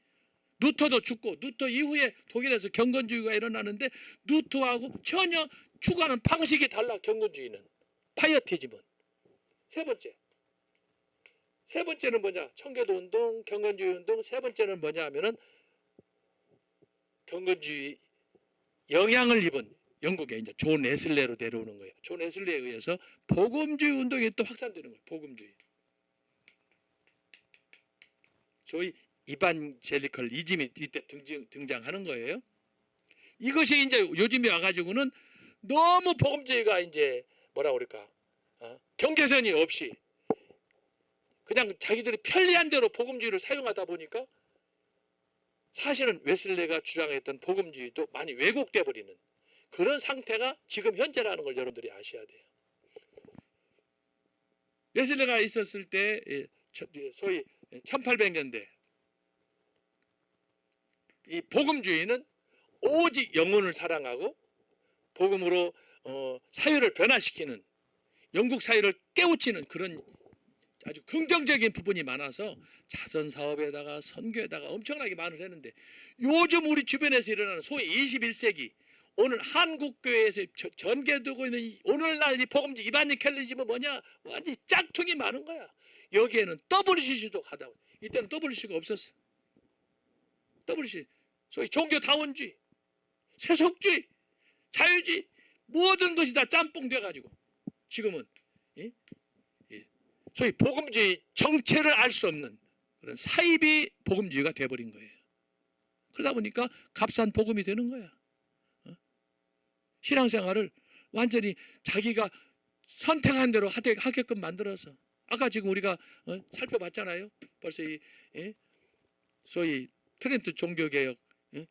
루터도 죽고, 루터 이후에 독일에서 경건주의가 일어나는데 루터하고 전혀 추구하는 방식이 달라. 경건주의는, 파이어티즘은. 세 번째는 뭐냐? 청교도 운동, 경건주의 운동. 세 번째는 뭐냐 하면은 경건주의 영향을 입은 영국의 이제 존 웨슬레로 내려오는 거예요. 존 웨슬레에 의해서 복음주의 운동이 또 확산되는 거예요. 복음주의. 소위 이반젤리컬 이즘이 이때 등장하는 거예요. 이것이 이제 요즘에 와가지고는 너무 복음주의가 이제 뭐라 그럴까? 경계선이 없이 그냥 자기들이 편리한 대로 복음주의를 사용하다 보니까 사실은 웨슬레가 주장했던 복음주의도 많이 왜곡돼 버리는 그런 상태가 지금 현재라는 걸 여러분들이 아셔야 돼요. 웨슬레가 있었을 때 소위 1800년대 이 복음주의는 오직 영혼을 사랑하고 복음으로 사회를 변화시키는, 영국 사회를 깨우치는 그런 아주 긍정적인 부분이 많아서 자선사업에다가 선교에다가 엄청나게 많이 했는데, 요즘 우리 주변에서 일어나는 소위 21세기 오늘 한국교회에서 전개되고 있는 오늘날 이 복음주의 이바니켈리즘은 뭐냐? 완전히 짝퉁이 많은 거야. 여기에는 WCC도 가다. 이때는 WCC가 없었어. WCC 소위 종교다원주의, 세속주의, 자유주의 모든 것이 다 짬뽕 돼가지고 지금은 소위 복음주의 정체를 알 수 없는 그런 사이비 복음주의가 돼버린 거예요. 그러다 보니까 값싼 복음이 되는 거야. 신앙생활을 완전히 자기가 선택한 대로 하게끔 만들어서, 아까 지금 우리가 살펴봤잖아요. 벌써 소위 트렌트 종교개혁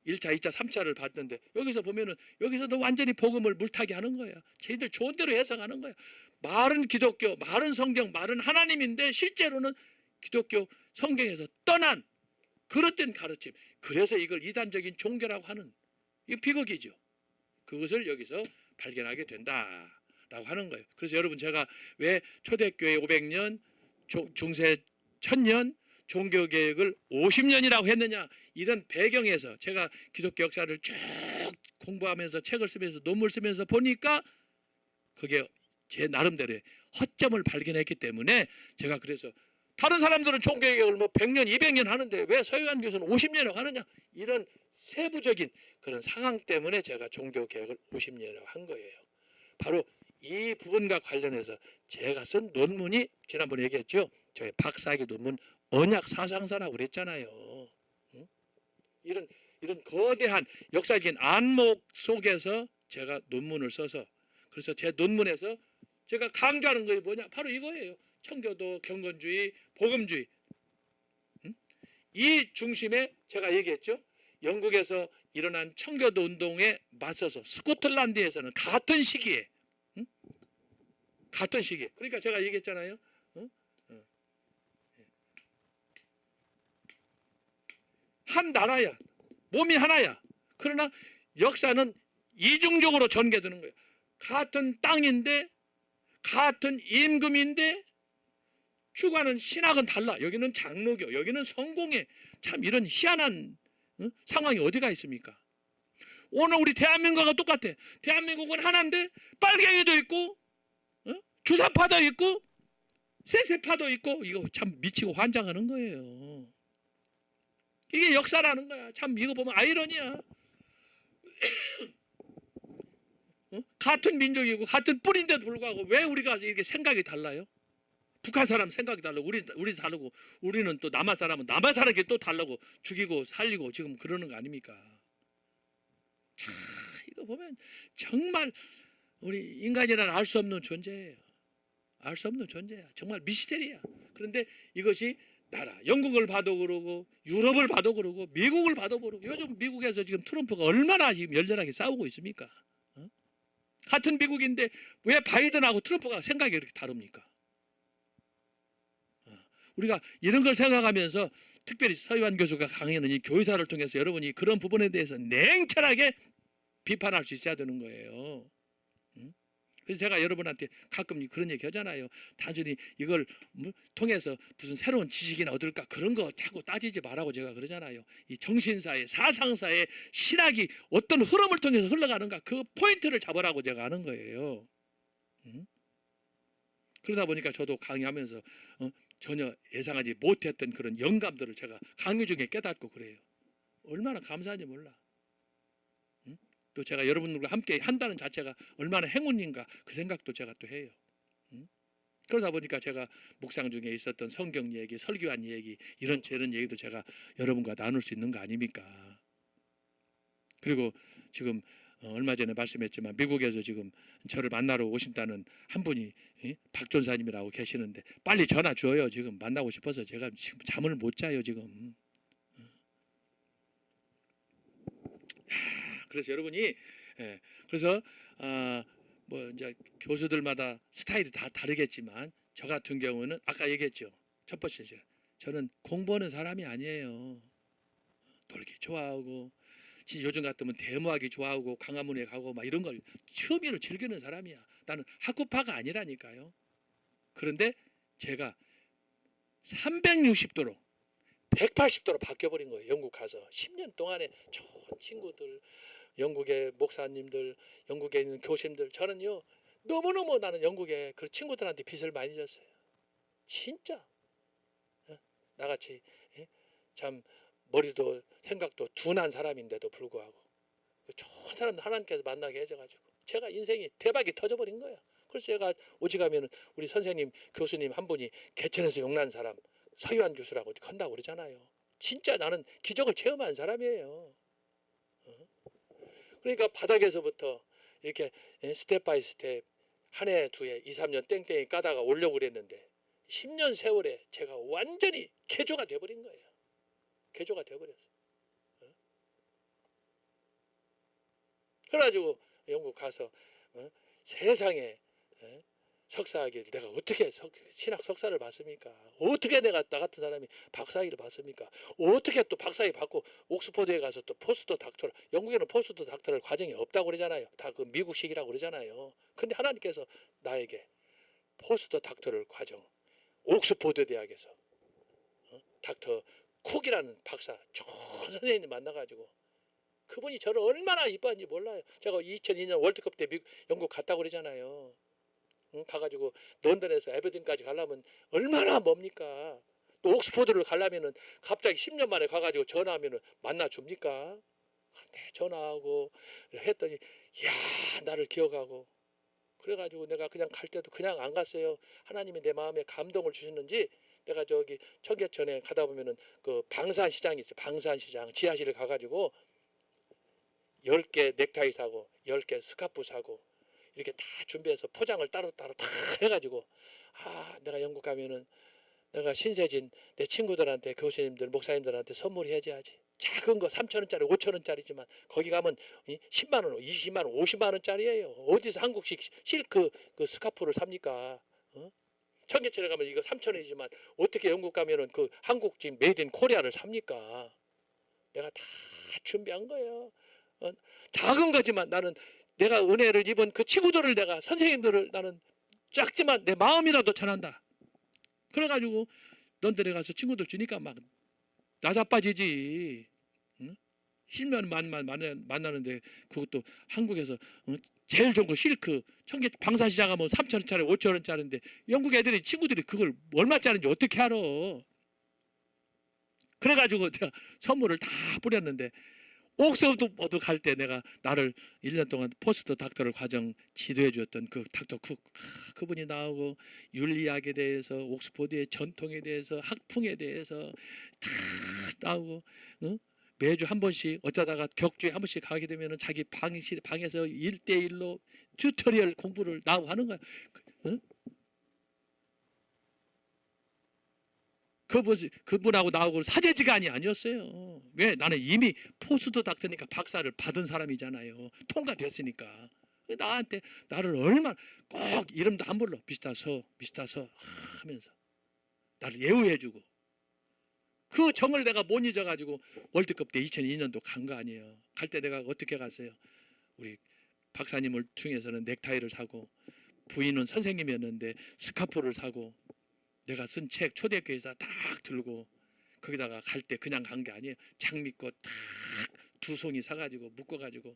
1차, 2차, 3차를 봤는데 여기서 보면은 여기서도 완전히 복음을 물타기 하는 거야. 쟤들 좋은 대로 해석하는 거야. 말은 기독교, 말은 성경, 말은 하나님인데 실제로는 기독교 성경에서 떠난 그릇된 가르침. 그래서 이걸 이단적인 종교라고 하는 이 비극이죠. 그것을 여기서 발견하게 된다라고 하는 거예요. 그래서 여러분 제가 왜 초대교회 500년, 중세 1000년, 종교개혁을 50년이라고 했느냐, 이런 배경에서 제가 기독교 역사를 쭉 공부하면서 책을 쓰면서 논문을 쓰면서 보니까 그게 제 나름대로의 허점을 발견했기 때문에 제가 그래서 다른 사람들은 종교개혁을 뭐 100년, 200년 하는데 왜 서유한 교수는 50년이라고 하느냐, 이런 세부적인 그런 상황 때문에 제가 종교개혁을 50년이라고 한 거예요. 바로 이 부분과 관련해서 제가 쓴 논문이 지난번에 얘기했죠. 저의 박사학위 논문 언약 사상사라고 그랬잖아요. 이런 거대한 역사적인 안목 속에서 제가 논문을 써서, 그래서 제 논문에서 제가 강조하는 것이 뭐냐, 바로 이거예요. 청교도, 경건주의, 복음주의. 이 중심에 제가 얘기했죠. 영국에서 일어난 청교도 운동에 맞서서 스코틀랜드에서는 같은 시기에, 그러니까 제가 얘기했잖아요. 한 나라야. 몸이 하나야. 그러나 역사는 이중적으로 전개되는 거예요. 같은 땅인데, 같은 임금인데, 추구하는 신학은 달라. 여기는 장로교, 여기는 성공회. 참 이런 희한한 상황이 어디가 있습니까? 오늘 우리 대한민국과 똑같아. 대한민국은 하나인데 빨갱이도 있고, 주사파도 있고, 세세파도 있고, 이거 참 미치고 환장하는 거예요. 이게 역사라는 거야. 참 이거 보면 아이러니야. 같은 민족이고 같은 뿌리인데도 불구하고 왜 우리가 이렇게 생각이 달라요? 북한 사람 생각이 다르고 우리 다르고, 우리는 또 남한 사람은 남한 사람에게 또 다르고 죽이고 살리고 지금 그러는 거 아닙니까? 참 이거 보면 정말 우리 인간이란 알 수 없는 존재예요. 알 수 없는 존재야. 정말 미스테리야. 그런데 이것이 나라, 영국을 봐도 그러고 유럽을 봐도 그러고 미국을 봐도 그러고, 요즘 미국에서 지금 트럼프가 얼마나 지금 열렬하게 싸우고 있습니까? 같은 미국인데 왜 바이든하고 트럼프가 생각이 이렇게 다릅니까? 우리가 이런 걸 생각하면서 특별히 서유한 교수가 강의하는 이 교회사를 통해서 여러분이 그런 부분에 대해서 냉철하게 비판할 수 있어야 되는 거예요. 그래서 제가 여러분한테 가끔 그런 얘기 하잖아요. 단순히 이걸 통해서 무슨 새로운 지식이나 얻을까, 그런 거 자꾸 따지지 말라고 제가 그러잖아요. 이 정신사의, 사상사의 신학이 어떤 흐름을 통해서 흘러가는가, 그 포인트를 잡으라고 제가 하는 거예요. 그러다 보니까 저도 강의하면서 전혀 예상하지 못했던 그런 영감들을 제가 강의 중에 깨닫고 그래요. 얼마나 감사한지 몰라. 또 제가 여러분들과 함께 한다는 자체가 얼마나 행운인가, 그 생각도 제가 또 해요. 그러다 보니까 제가 묵상 중에 있었던 성경 얘기, 설교한 얘기, 이런 저런 얘기도 제가 여러분과 나눌 수 있는 거 아닙니까? 그리고 지금 얼마 전에 말씀했지만 미국에서 지금 저를 만나러 오신다는 한 분이 박전사님이라고 계시는데 빨리 전화 줘요. 지금 만나고 싶어서 제가 지금 잠을 못 자요 지금. 그래서 여러분이 그래서 뭐 이제 교수들마다 스타일이 다 다르겠지만 저 같은 경우는 아까 얘기했죠. 첫 번째, 저는 공부하는 사람이 아니에요. 놀기 좋아하고, 요즘 같으면 대모하기 좋아하고 강화문에 가고 막 이런 걸 취미로 즐기는 사람이야. 나는 학구파가 아니라니까요. 그런데 제가 360도로 180도로 바뀌어버린 거예요. 영국 가서 10년 동안에 좋은 친구들, 영국의 목사님들, 영국에 있는 교수님들, 저는요 너무너무 나는 영국에 그 친구들한테 빚을 많이 졌어요. 진짜 나같이 참 머리도 생각도 둔한 사람인데도 불구하고 좋은 사람들 하나님께서 만나게 해줘가지고 제가 인생이 대박이 터져버린 거예요. 그래서 제가 오직하면 우리 선생님, 교수님 한 분이 개천에서 용난 사람 서유한 교수라고 한다고 그러잖아요. 진짜 나는 기적을 체험한 사람이에요. 그러니까 바닥에서부터 이렇게 스텝 바이 스텝 한 해, 두 해, 2, 3년 땡땡이 까다가 오려고 그랬는데 10년 세월에 제가 완전히 개조가 돼버린 거예요. 개조가 돼버렸어요. 그래가지고 영국 가서 세상에 석사학위를 내가 어떻게 신학 석사를 받습니까? 어떻게 내가 나 같은 사람이 박사학위를 받습니까? 어떻게 또 박사학위 받고 옥스퍼드에 가서 또 포스트 닥터럴, 영국에는 포스트 닥터럴 과정이 없다고 그러잖아요. 다 그 미국식이라고 그러잖아요. 근데 하나님께서 나에게 포스트 닥터럴 과정, 옥스퍼드 대학에서 닥터 쿡이라는 박사 좋은 선생님 만나가지고 그분이 저를 얼마나 이뻐하는지 몰라요. 제가 2002년 월드컵 때 영국 갔다고 그러잖아요. 가가지고 런던에서 에버든까지 가려면 얼마나 멉니까? 또 옥스퍼드를 가려면은 갑자기 10년 만에 가가지고 전화하면은 만나 줍니까? 근데 전화하고 했더니 야 나를 기억하고 그래가지고 내가 그냥 갈 때도 그냥 안 갔어요. 하나님이 내 마음에 감동을 주셨는지 내가 저기 청계천에 가다 보면은 그 방산시장이 있어요. 방산시장 지하실에 가가지고 10개 넥타이 사고 10개 스카프 사고 이렇게 다 준비해서 포장을 따로따로 다 해가지고 내가 영국 가면은 내가 신세진 내 친구들한테 교수님들 목사님들한테 선물해줘야지. 작은 거 3,000원짜리 5,000원짜리지만 거기 가면 10만원 20만원 50만원짜리예요. 어디서 한국식 실크 그 스카프를 삽니까? 청계천에 가면 이거 3,000원이지만 어떻게 영국 가면은 그 한국집 메이드 인 코리아를 삽니까? 내가 다 준비한 거예요. 작은 거지만 나는 내가 은혜를 입은 그 친구들을 내가 선생님들을 나는 작지만 내 마음이라도 전한다. 그래가지고 런던에 가서 친구들 주니까 막 나자빠지지. 응? 10년 만나는데 그것도 한국에서 제일 좋은 거 실크 청계 방산시장 가면 3,000원짜리 5,000원짜리인데 영국 애들이 친구들이 그걸 얼마짜리인지 어떻게 알아. 그래가지고 제가 선물을 다 뿌렸는데 옥스퍼드 갈 때 내가 나를 1년 동안 포스트 닥터럴 과정 지도해 주었던 그 닥터 쿡 그분이 나오고 윤리학에 대해서 옥스퍼드의 전통에 대해서 학풍에 대해서 다 나오고 매주 한 번씩 어쩌다가 격주에 한 번씩 가게 되면 자기 방에서 1대1로 튜토리얼 공부를 나오고 하는 거야. 그분하고 나하고 사제지간이 아니었어요. 왜? 나는 이미 포스트 닥터니까 박사를 받은 사람이잖아요. 통과됐으니까. 나한테 나를 얼마나 꼭 이름도 안 불러 미스터 서 하면서 나를 예우해주고 그 정을 내가 못 잊어가지고 월드컵 때 2002년도 간 거 아니에요. 갈 때 내가 어떻게 갔어요? 우리 박사님을 통해서는 넥타이를 사고 부인은 선생님이었는데 스카프를 사고 내가 쓴 책 초대교회에서 딱 들고 거기다가 갈 때 그냥 간 게 아니에요. 장미꽃 딱 두 송이 사가지고 묶어가지고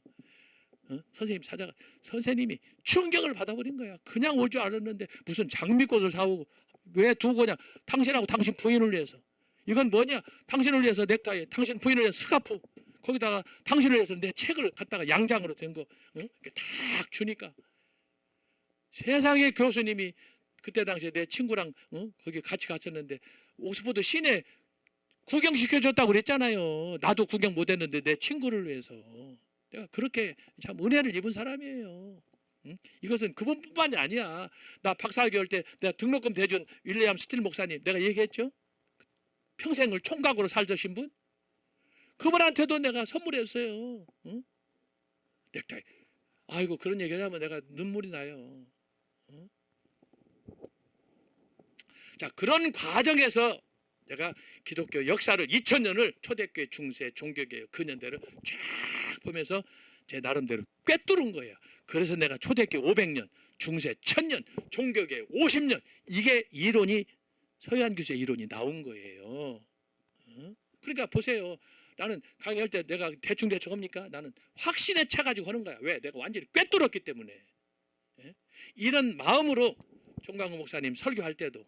선생님 찾아가 선생님이 충격을 받아버린 거야. 그냥 올 줄 알았는데 무슨 장미꽃을 사오고 왜 두고 오냐. 당신하고 당신 부인을 위해서. 이건 뭐냐. 당신을 위해서 넥타이, 당신 부인을 위해서 스카프, 거기다가 당신을 위해서 내 책을 갖다가 양장으로 된 거 이렇게 딱 주니까 세상에 교수님이 그때 당시에 내 친구랑 거기 같이 갔었는데 옥스퍼드 시내 구경시켜줬다고 그랬잖아요. 나도 구경 못했는데 내 친구를 위해서. 내가 그렇게 참 은혜를 입은 사람이에요. 이것은 그분뿐만이 아니야. 나 박사학위 할 때 내가 등록금 대준 윌리엄 스틸 목사님 내가 얘기했죠. 평생을 총각으로 살더신 분 그분한테도 내가 선물했어요. 넥타이. 아이고 그런 얘기하면 내가 눈물이 나요. 자 그런 과정에서 내가 기독교 역사를 2000년을 초대교회 중세 종교개혁 근현대를 쫙 보면서 제 나름대로 꿰뚫은 거예요. 그래서 내가 초대교회 500년 중세 1000년 종교개혁 50년 이게 이론이 서유한 교수의 이론이 나온 거예요. 그러니까 보세요. 나는 강의할 때 내가 대충 합니까? 나는 확신에 차 가지고 하는 거야. 왜? 내가 완전히 꿰뚫었기 때문에. 이런 마음으로 종강호 목사님 설교할 때도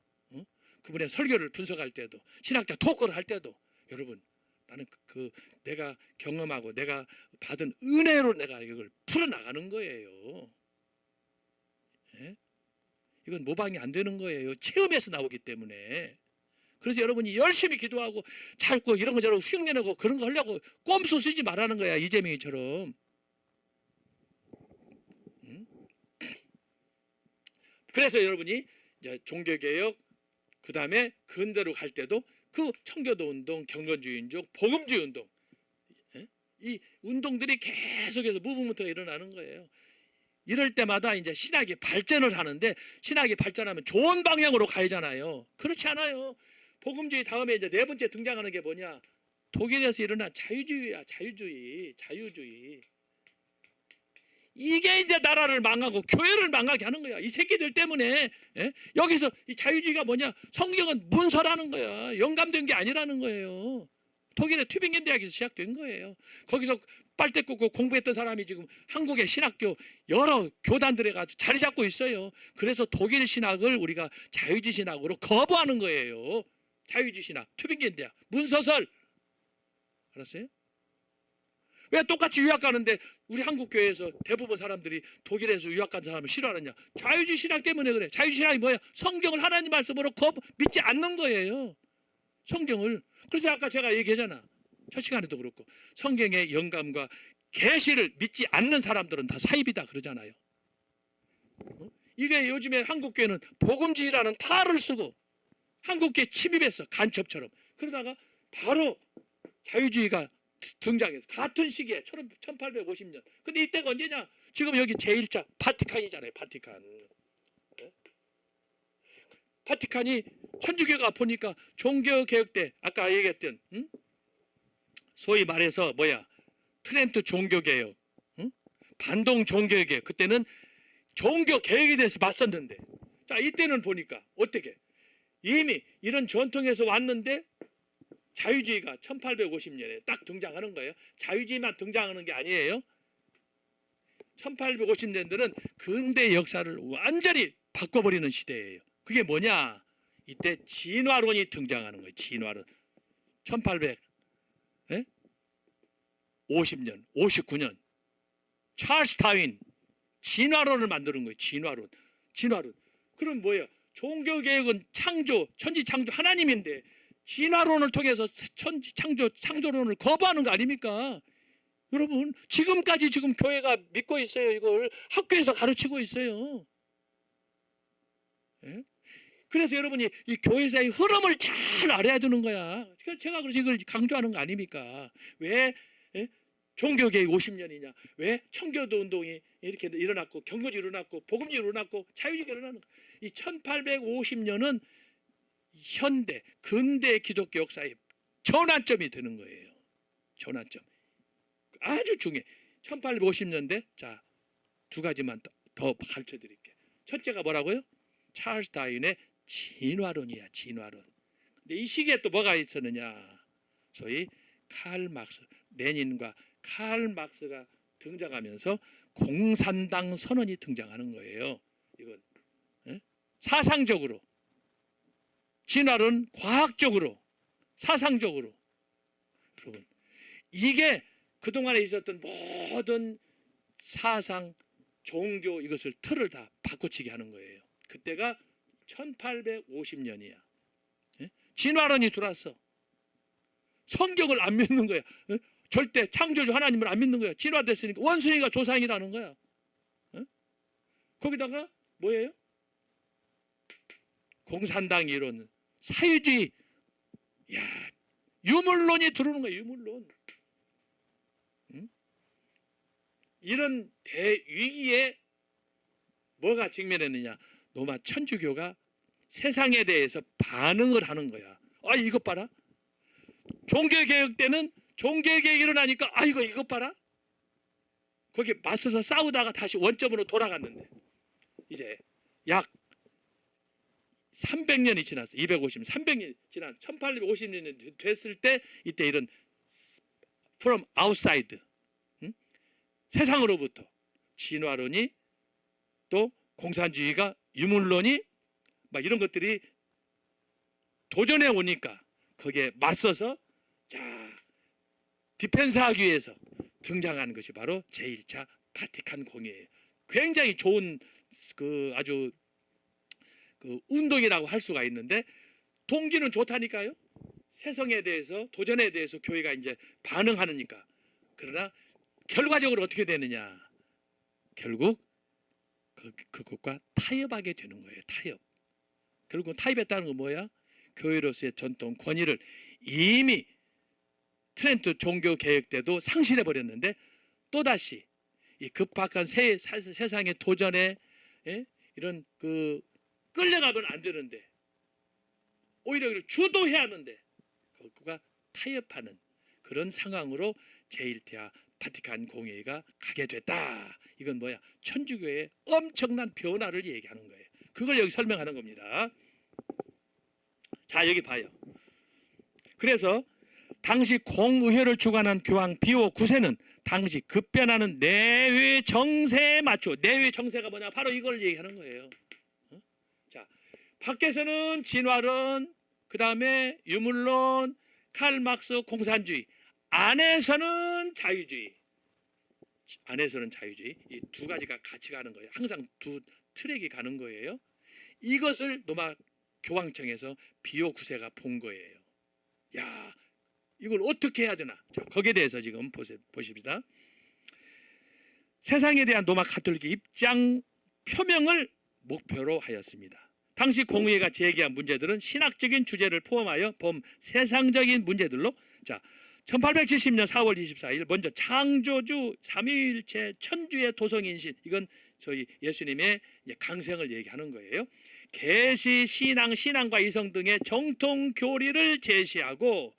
그분의 설교를 분석할 때도 신학자 토크를 할 때도 여러분 나는 그 내가 경험하고 내가 받은 은혜로 내가 이걸 풀어나가는 거예요. 이건 모방이 안 되는 거예요. 체험에서 나오기 때문에. 그래서 여러분이 열심히 기도하고 자꾸 이런 거 저런 흉내내고 그런 거 하려고 꼼수 쓰지 말라는 거야. 이재명이처럼. 그래서 여러분이 이제 종교개혁 그 다음에 근대로 갈 때도 그 청교도 운동, 경건주의 운동, 복음주의 운동 이 운동들이 계속해서 무브먼트가 일어나는 거예요. 이럴 때마다 이제 신학이 발전을 하는데 신학이 발전하면 좋은 방향으로 가야잖아요. 그렇지 않아요. 복음주의 다음에 이제 네 번째 등장하는 게 뭐냐? 독일에서 일어난 자유주의야. 자유주의. 이게 이제 나라를 망하고 교회를 망하게 하는 거야. 이 새끼들 때문에. 예? 여기서 이 자유주의가 뭐냐? 성경은 문서라는 거야. 영감된 게 아니라는 거예요. 독일의 튜빙겐 대학에서 시작된 거예요. 거기서 빨대 꽂고 공부했던 사람이 지금 한국의 신학교 여러 교단들에 가서 자리 잡고 있어요. 그래서 독일 신학을 우리가 자유주의 신학으로 거부하는 거예요. 자유주의 신학, 튜빙겐 대학, 문서설. 알았어요? 왜 똑같이 유학 가는데 우리 한국 교회에서 대부분 사람들이 독일에서 유학 간 사람을 싫어하느냐? 자유주의 신학 때문에 그래. 자유주의 신학이 뭐야? 성경을 하나님 말씀으로 믿지 않는 거예요. 성경을. 그래서 아까 제가 얘기했잖아. 첫 시간에도 그렇고 성경의 영감과 계시를 믿지 않는 사람들은 다 사입이다 그러잖아요. 이게 요즘에 한국 교회는 복음주의라는 탈을 쓰고 한국교회 침입했어. 간첩처럼. 그러다가 바로 자유주의가 등장해서 같은 시기에 1850년. 근데 이때가 언제냐? 지금 여기 제1자 바티칸이잖아요. 바티칸. 바티칸이 천주교가 보니까 종교개혁 때 아까 얘기했던 소위 말해서 뭐야? 트렌트 종교개혁, 반동 종교개혁. 그때는 종교개혁에 대해서 맞섰는데 자 이때는 보니까 어떻게? 이미 이런 전통에서 왔는데 자유주의가 1850년에 딱 등장하는 거예요. 자유주의만 등장하는 게 아니에요. 1850년대는 근대 역사를 완전히 바꿔버리는 시대예요. 그게 뭐냐? 이때 진화론이 등장하는 거예요. 진화론. 1850년, 59년 찰스 다윈 진화론을 만드는 거예요. 진화론. 그럼 뭐예요? 종교개혁은 창조, 천지창조 하나님인데 진화론을 통해서 창조론을 거부하는 거 아닙니까? 여러분 지금까지 지금 교회가 믿고 있어요. 이걸 학교에서 가르치고 있어요. 예? 그래서 여러분이 이 교회사의 흐름을 잘 알아야 되는 거야. 제가 그래서 이걸 강조하는 거 아닙니까? 왜 종교개혁 50년이냐? 왜 청교도 운동이 이렇게 일어났고 경거지 일어났고 복음이 일어났고 자유주의가 일어나는 거야? 이 1850년은 현대 근대 기독교 역사의 전환점이 되는 거예요. 전환점. 아주 중요해. 1850년대 자, 두 가지만 더 가르쳐 드릴게요. 첫째가 뭐라고요? 찰스 다윈의 진화론이야. 진화론. 근데 이 시기에 또 뭐가 있었느냐? 소위 칼 막스, 레닌과 칼 막스가 등장하면서 공산당 선언이 등장하는 거예요. 이건 사상적으로, 진화론 과학적으로, 사상적으로. 여러분, 이게 그동안에 있었던 모든 사상, 종교 이것을 틀을 다 바꿔치기 하는 거예요. 그때가 1850년이야. 진화론이 들어왔어. 성경을 안 믿는 거야. 절대 창조주 하나님을 안 믿는 거야. 진화됐으니까 원숭이가 조상이라는 거야. 거기다가 뭐예요? 공산당이 이루는 사유주의, 야, 유물론이 들어오는 거야. 유물론. 이런 대위기에 뭐가 직면했느냐? 노마 천주교가 세상에 대해서 반응을 하는 거야. 아, 이것 봐라. 종교개혁 때는 종교개혁이 일어나니까 아, 이것 봐라. 거기 맞서서 싸우다가 다시 원점으로 돌아갔는데 이제 약 300년이 지났어. 250년, 300년이 지난 1850년이 됐을 때 이때 이런 from outside, 세상으로부터 진화론이 또 공산주의가 유물론이 막 이런 것들이 도전해 오니까 거기에 맞서서 자 디펜스하기 위해서 등장하는 것이 바로 제1차 바티칸 공의예요. 굉장히 좋은 아주 운동이라고 할 수가 있는데 동기는 좋다니까요. 세상에 대해서 도전에 대해서 교회가 이제 반응하니까. 그러나 결과적으로 어떻게 되느냐? 결국 그것과 타협하게 되는 거예요. 타협. 결국 타협했다는 건 뭐야? 교회로서의 전통 권위를 이미 트렌트 종교 개혁 때도 상실해 버렸는데 또다시 이 급박한 세상의 도전에 이런 끌려가면 안 되는데 오히려 그걸 주도해야 하는데 그가 타협하는 그런 상황으로 제1태하 바티칸 공회의가 가게 됐다. 이건 뭐야? 천주교의 엄청난 변화를 얘기하는 거예요. 그걸 여기 설명하는 겁니다. 자, 여기 봐요. 그래서 당시 공의회를 주관한 교황 비오 9세는 당시 급변하는 내외 정세에 맞추어, 내외 정세가 뭐냐? 바로 이걸 얘기하는 거예요. 자, 밖에서는 진화론, 그 다음에 유물론, 칼막스 공산주의, 안에서는 자유주의. 안에서는 자유주의. 이 두 가지가 같이 가는 거예요. 항상 두 트랙이 가는 거예요. 이것을 로마 교황청에서 비오 9세가 본 거예요. 야, 이걸 어떻게 해야 되나? 자, 거기에 대해서 지금 보십시다. 세상에 대한 로마 가톨릭의 입장 표명을 목표로 하였습니다. 당시 공의회가 제기한 문제들은 신학적인 주제를 포함하여 세상적인 문제들로, 자, 1870년 4월 24일 먼저 창조주 삼위일체 천주의 도성인신, 이건 저희 예수님의 강생을 얘기하는 거예요. 계시, 신앙과 이성 등의 정통 교리를 제시하고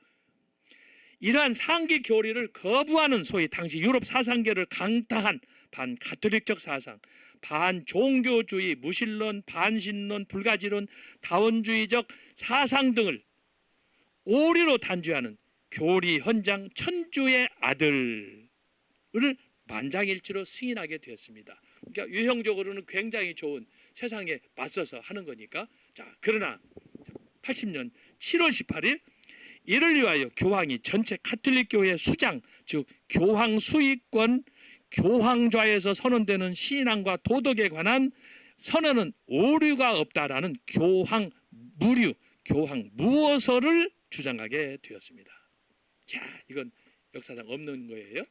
이러한 상기 교리를 거부하는 소위 당시 유럽 사상계를 강타한 반가톨릭적 사상, 반종교주의, 무신론, 반신론, 불가지론, 다원주의적 사상 등을 오리로 단죄하는 교리 현장 천주의 아들을 만장일치로 승인하게 되었습니다. 그러니까 유형적으로는 굉장히 좋은, 세상에 맞서서 하는 거니까. 자, 그러나 80년 7월 18일 이를 위하여 교황이 전체 가톨릭 교회 수장, 즉 교황 수의권 교황좌에서 선언되는 신앙과 도덕에 관한 선언은 오류가 없다라는 교황 무어서를 주장하게 되었습니다. 자, 이건 역사상 없는 거예요.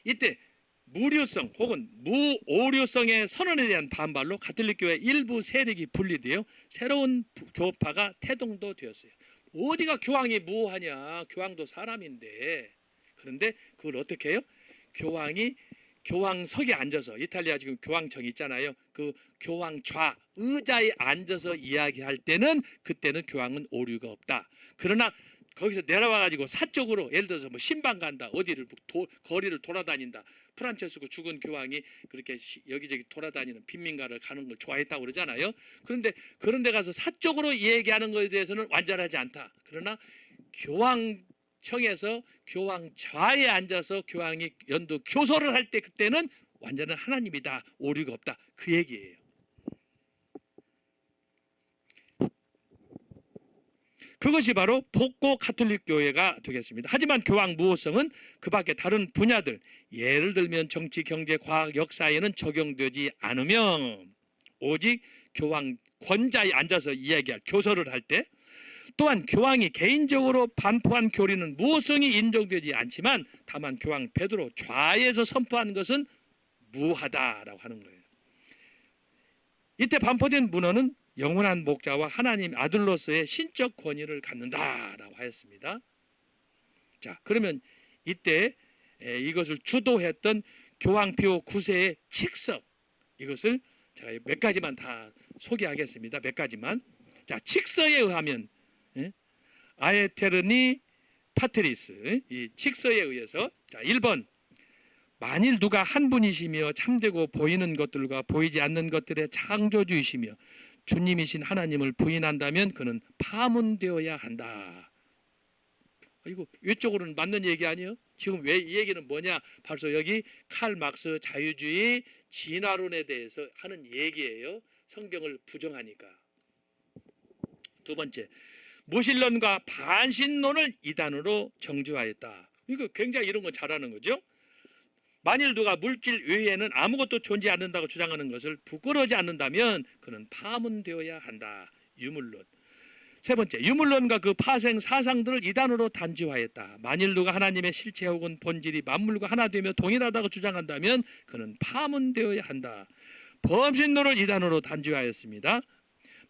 이때 무류성 혹은 무오류성의 선언에 대한 반발로 가톨릭 교회 일부 세력이 분리되어 새로운 교파가 태동도 되었어요. 어디가 교황이 무오하냐? 교황도 사람인데. 그런데 그걸 어떻게 해요? 교황이 교황석에 앉아서, 이탈리아 지금 교황청 있잖아요. 그 교황좌 의자에 앉아서 이야기할 때는 그때는 교황은 오류가 없다. 그러나 거기서 내려와 가지고 사적으로, 예를 들어서 뭐 신방 간다, 어디를 거리를 돌아다닌다. 프란체스코 죽은 교황이 그렇게 여기저기 돌아다니는 빈민가를 가는 걸 좋아했다고 그러잖아요. 그런데 그런 데 가서 사적으로 얘기하는 것에 대해서는 완전하지 않다. 그러나 교황청에서 교황좌에 앉아서 교황이 연두 교서를 할 때 그때는 완전한 하나님이다, 오류가 없다, 그 얘기예요. 그것이 바로 복고 가톨릭 교회가 되겠습니다. 하지만 교황 무호성은 그 밖에 다른 분야들, 예를 들면 정치, 경제, 과학, 역사에는 적용되지 않으며 오직 교황 권자에 앉아서 이야기할, 교서를 할 때, 또한 교황이 개인적으로 반포한 교리는 무호성이 인정되지 않지만 다만 교황 베드로 좌에서 선포한 것은 무하다라고 하는 거예요. 이때 반포된 문헌은 영원한 목자와 하나님 아들로서의 신적 권위를 갖는다라고 하였습니다. 자, 그러면 이때 이것을 주도했던 교황 비오 9세의 칙서, 이것을 제가 몇 가지만 다 소개하겠습니다. 몇 가지만. 자, 칙서에 의하면 아에테르니 파트리스, 이 칙서에 의해서, 자, 1번, 만일 누가 한 분이시며 참되고 보이는 것들과 보이지 않는 것들의 창조주이시며 주님이신 하나님을 부인한다면 그는 파문되어야 한다. 이거 외적으로는 맞는 얘기 아니에요? 지금 왜 이 얘기는 뭐냐? 바로 여기 칼 막스 자유주의 진화론에 대해서 하는 얘기예요. 성경을 부정하니까. 두 번째, 무신론과 반신론을 이단으로 정죄하였다. 이거 굉장히 이런 거 잘하는 거죠. 만일 누가 물질 외에는 아무것도 존재하지 않는다고 주장하는 것을 부끄러워하지 않는다면 그는 파문되어야 한다. 유물론. 세 번째, 유물론과 그 파생 사상들을 이단으로 단죄하였다. 만일 누가 하나님의 실체 혹은 본질이 만물과 하나 되며 동일하다고 주장한다면 그는 파문되어야 한다. 범신론을 이단으로 단죄하였습니다.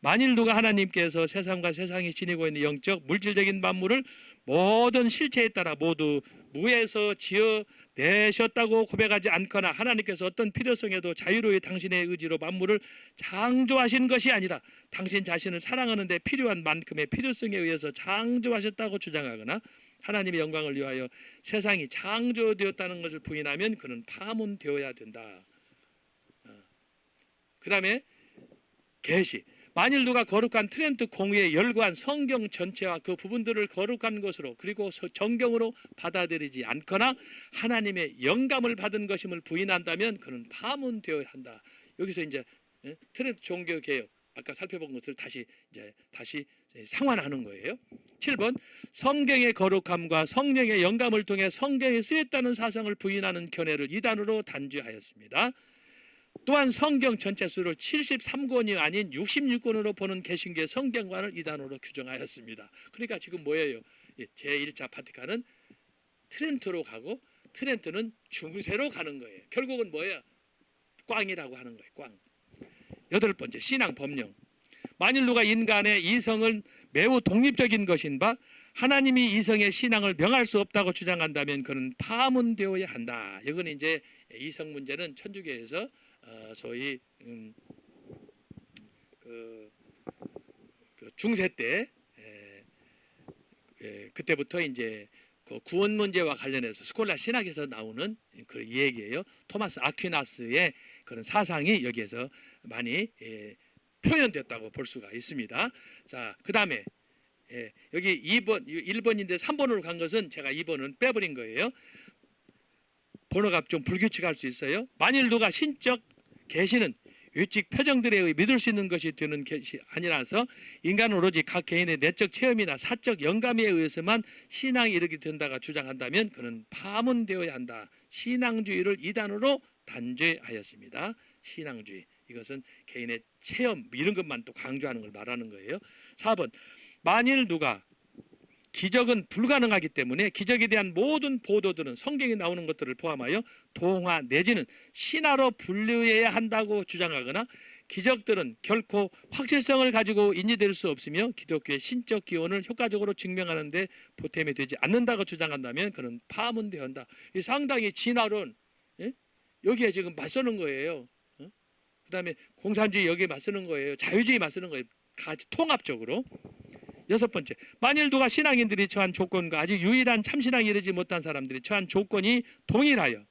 만일 누가 하나님께서 세상과 세상이 지니고 있는 영적 물질적인 만물을 모든 실체에 따라 모두 무에서 지어 내셨다고 고백하지 않거나 하나님께서 어떤 필요성에도 자유로이 당신의 의지로 만물을 창조하신 것이 아니라 당신 자신을 사랑하는 데 필요한 만큼의 필요성에 의해서 창조하셨다고 주장하거나 하나님의 영광을 위하여 세상이 창조되었다는 것을 부인하면 그는 파문되어야 된다. 그 다음에 계시. 만일 누가 거룩한 트렌트 공의에 열거한 성경 전체와 그 부분들을 거룩한 것으로 그리고 정경으로 받아들이지 않거나 하나님의 영감을 받은 것임을 부인한다면 그는 파문되어야 한다. 여기서 이제 트렌트 종교 개혁 아까 살펴본 것을 다시 상환하는 거예요. 7번 성경의 거룩함과 성령의 영감을 통해 성경에 쓰였다는 사상을 부인하는 견해를 이단으로 단죄하였습니다. 또한 성경 전체 수를 73권이 아닌 66권으로 보는 개신교의 성경관을 이단으로 규정하였습니다. 그러니까 지금 뭐예요? 제1차 바티칸은 트렌트로 가고 트렌트는 중세로 가는 거예요. 결국은 뭐예요? 꽝이라고 하는 거예요. 꽝. 8번째 신앙 법령. 만일 누가 인간의 이성은 매우 독립적인 것인 바 하나님이 이성의 신앙을 명할 수 없다고 주장한다면 그는 파문되어야 한다. 이건 이제 이성 문제는 천주교에서 소위 그 중세 때 그때부터 이제 그 구원 문제와 관련해서 스콜라 신학에서 나오는 그 얘기예요. 토마스 아퀴나스의 그런 사상이 여기에서 많이 표현됐다고 볼 수가 있습니다. 자, 그다음에 여기 2번, 1번인데 3번으로 간 것은 제가 2번은 빼버린 거예요. 번호가 좀 불규칙할 수 있어요. 만일 누가 신적 계시는 외적 표정들에 의해 믿을 수 있는 것이 되는 것이 아니라서 인간은 오로지 각 개인의 내적 체험이나 사적 영감에 의해서만 신앙이 이르게 된다가 주장한다면 그는 파문되어야 한다. 신앙주의를 이단으로 단죄하였습니다. 신앙주의. 이것은 개인의 체험 이런 것만 또 강조하는 걸 말하는 거예요. 4번 만일 누가 기적은 불가능하기 때문에 기적에 대한 모든 보도들은 성경에 나오는 것들을 포함하여 동화 내지는 신화로 분류해야 한다고 주장하거나 기적들은 결코 확실성을 가지고 인지될 수 없으며 기독교의 신적 기원을 효과적으로 증명하는 데 보탬이 되지 않는다고 주장한다면 그는 파문되어야 한다. 이 상당히 진화론 여기에 지금 맞서는 거예요. 그 다음에 공산주의 여기에 맞서는 거예요. 자유주의 맞서는 거예요. 같이 통합적으로. 6번째, 만일 누가 신앙인들이 처한 조건과 아직 유일한 참신앙에 이르지 못한 사람들이 처한 조건이 동일하여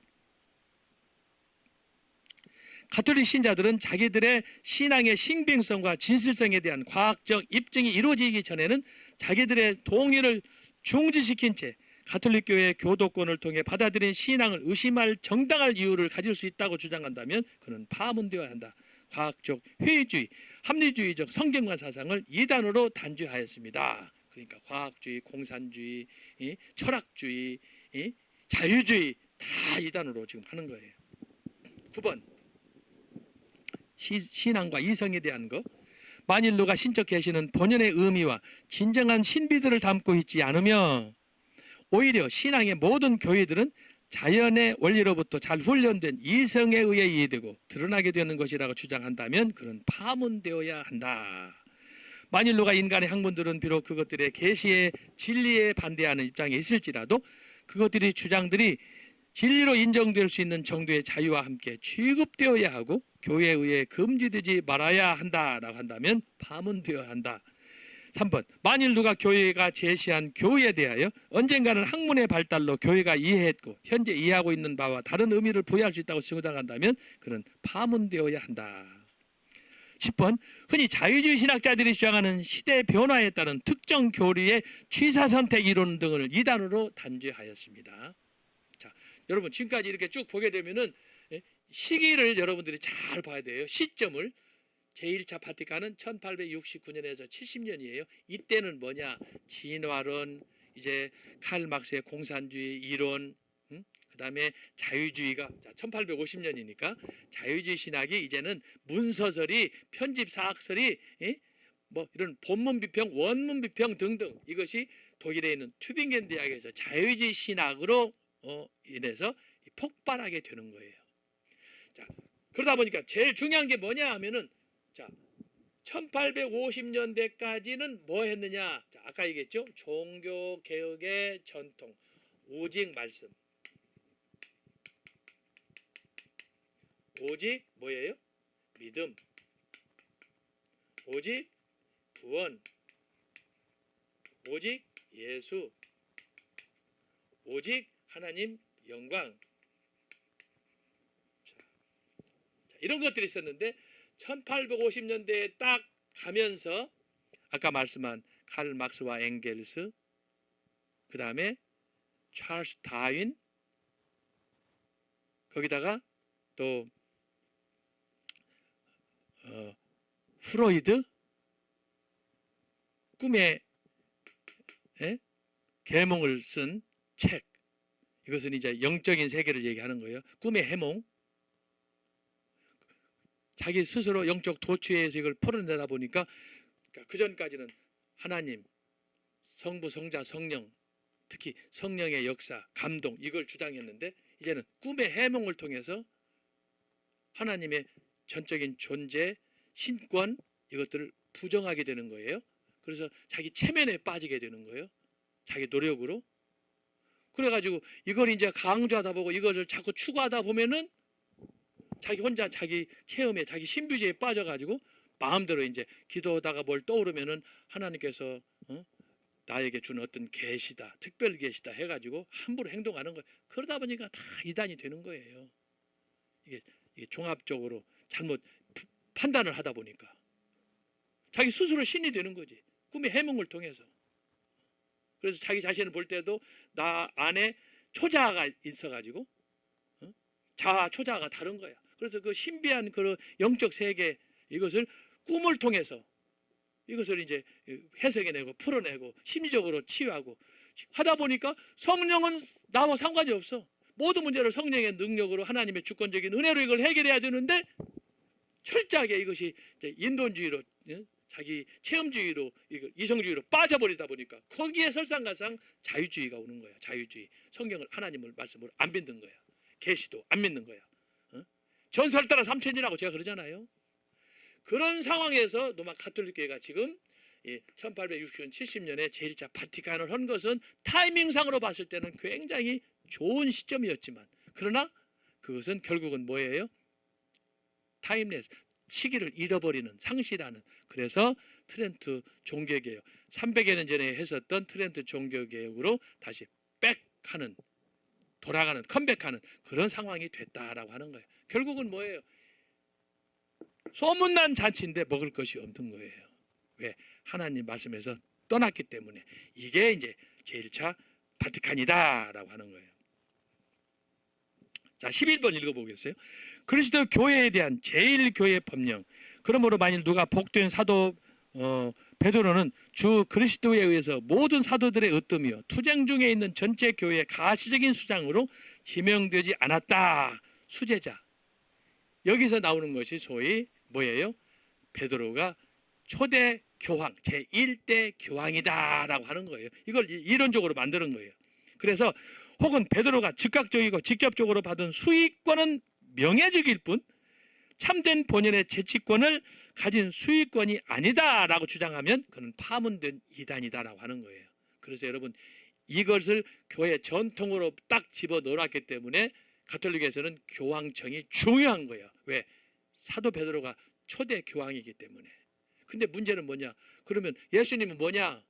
가톨릭 신자들은 자기들의 신앙의 신빙성과 진실성에 대한 과학적 입증이 이루어지기 전에는 자기들의 동의를 중지시킨 채 가톨릭 교회의 교도권을 통해 받아들인 신앙을 의심할 정당한 이유를 가질 수 있다고 주장한다면 그는 파문되어야 한다. 과학적 회의주의, 합리주의적 성경관 사상을 이단으로 단죄하였습니다. 그러니까 과학주의, 공산주의, 철학주의, 자유주의 다 이단으로 지금 하는 거예요. 9번 신앙과 이성에 대한 거. 만일 누가 신적 계시는 본연의 의미와 진정한 신비들을 담고 있지 않으며 오히려 신앙의 모든 교회들은 자연의 원리로부터 잘 훈련된 이성에 의해 이해되고 드러나게 되는 것이라고 주장한다면 그는 파문되어야 한다. 만일 누가 인간의 학문들은 비록 그것들의 계시의 진리에 반대하는 입장에 있을지라도 그것들이 주장들이 진리로 인정될 수 있는 정도의 자유와 함께 취급되어야 하고 교회에 의해 금지되지 말아야 한다라고 한다면 파문되어야 한다. 3번 만일 누가 교회가 제시한 교회에 대하여 언젠가는 학문의 발달로 교회가 이해했고 현재 이해하고 있는 바와 다른 의미를 부여할 수 있다고 주장한다면 그는 파문되어야 한다. 10번 흔히 자유주의 신학자들이 주장하는 시대 변화에 따른 특정 교리의 취사선택 이론 등을 이단으로 단죄하였습니다. 자, 여러분 지금까지 이렇게 쭉 보게 되면은 시기를 여러분들이 잘 봐야 돼요. 시점을. 제1차 바티칸은 1869년에서 70년이에요. 이때는 뭐냐? 진화론, 이제 칼 막스의 공산주의 이론, 그다음에 자유주의가 1850년이니까 자유주의 신학이 이제는 문서설이 편집 사학설이 뭐 이런 본문 비평, 원문 비평 등등 이것이 독일에 있는 튜빙겐 대학에서 자유주의 신학으로 인해서 폭발하게 되는 거예요. 자, 그러다 보니까 제일 중요한 게 뭐냐 하면은 자, 1850년대까지는 뭐 했느냐? 자, 아까 얘기했죠. 종교 개혁의 전통, 오직 말씀. 오직 뭐예요? 믿음. 오직 구원. 오직 예수. 오직 하나님 영광. 자, 이런 것들이 있었는데 1850년대에 딱 가면서 아까 말씀한 칼 막스와 엥겔스, 그 다음에 찰스 다윈, 거기다가 또 프로이드, 꿈의 계몽을 쓴 책. 이것은 이제 영적인 세계를 얘기하는 거예요. 꿈의 해몽. 자기 스스로 영적 도취에서 이걸 풀어내다 보니까 그 전까지는 하나님, 성부, 성자, 성령, 특히 성령의 역사, 감동 이걸 주장했는데 이제는 꿈의 해몽을 통해서 하나님의 전적인 존재, 신권 이것들을 부정하게 되는 거예요. 그래서 자기 체면에 빠지게 되는 거예요. 자기 노력으로. 그래가지고 이걸 이제 강조하다 보고 이것을 자꾸 추구하다 보면은 자기 혼자 자기 체험에 자기 신비주의에 빠져가지고 마음대로 이제 기도하다가 뭘 떠오르면은 하나님께서 나에게 준 어떤 계시다, 특별 계시다 해가지고 함부로 행동하는 거예요. 그러다 보니까 다 이단이 되는 거예요. 이게 종합적으로 잘못 판단을 하다 보니까 자기 스스로 신이 되는 거지. 꿈의 해몽을 통해서. 그래서 자기 자신을 볼 때도 나 안에 초자아가 있어가지고 자아, 초자아가 다른 거야. 그래서 그 신비한 그 영적 세계 이것을 꿈을 통해서 이것을 이제 해석해내고 풀어내고 심리적으로 치유하고 하다 보니까 성령은 나와 상관이 없어. 모든 문제를 성령의 능력으로 하나님의 주권적인 은혜로 이걸 해결해야 되는데 철저하게 이것이 이제 인본주의로 자기 체험주의로 이성주의로 빠져버리다 보니까 거기에 설상가상 자유주의가 오는 거야. 자유주의. 성경을 하나님을 말씀으로 안 믿는 거야. 계시도 안 믿는 거야. 전설 따라 삼천이라고 제가 그러잖아요. 그런 상황에서 로마 가톨릭 교회가 지금 1860년 70년에 제1차 바티칸을 한 것은 타이밍상으로 봤을 때는 굉장히 좋은 시점이었지만 그러나 그것은 결국은 뭐예요? 타임레스, 시기를 잃어버리는 상실하는. 그래서 트렌트 종교개혁 300여 년 전에 했었던 트렌트 종교개혁으로 다시 백하는 돌아가는 컴백하는 그런 상황이 됐다라고 하는 거예요. 결국은 뭐예요? 소문난 잔치인데 먹을 것이 없는 거예요. 왜? 하나님 말씀에서 떠났기 때문에. 이게 이제 제1차 바티칸이다라고 하는 거예요. 자, 11번 읽어보겠어요. 그리스도 교회에 대한 제1교회 법령. 그러므로 만일 누가 복된 사도 베드로는 주 그리스도에 의해서 모든 사도들의 으뜸이요 투쟁 중에 있는 전체 교회의 가시적인 수장으로 지명되지 않았다. 수제자. 여기서 나오는 것이 소위 뭐예요? 베드로가 초대 교황, 제1대 교황이다라고 하는 거예요. 이걸 이론적으로 만드는 거예요. 그래서 혹은 베드로가 즉각적이고 직접적으로 받은 수익권은 명예적일 뿐 참된 본연의 재치권을 가진 수익권이 아니다라고 주장하면 그는 파문된 이단이다라고 하는 거예요. 그래서 여러분 이것을 교회 전통으로 딱 집어넣었기 때문에 가톨릭에서는 교황청이 중요한 거예요. 왜? 사도 베드로가 초대 교황이기 때문에. 근데 문제는 뭐냐? 그러면 예수님은 뭐냐?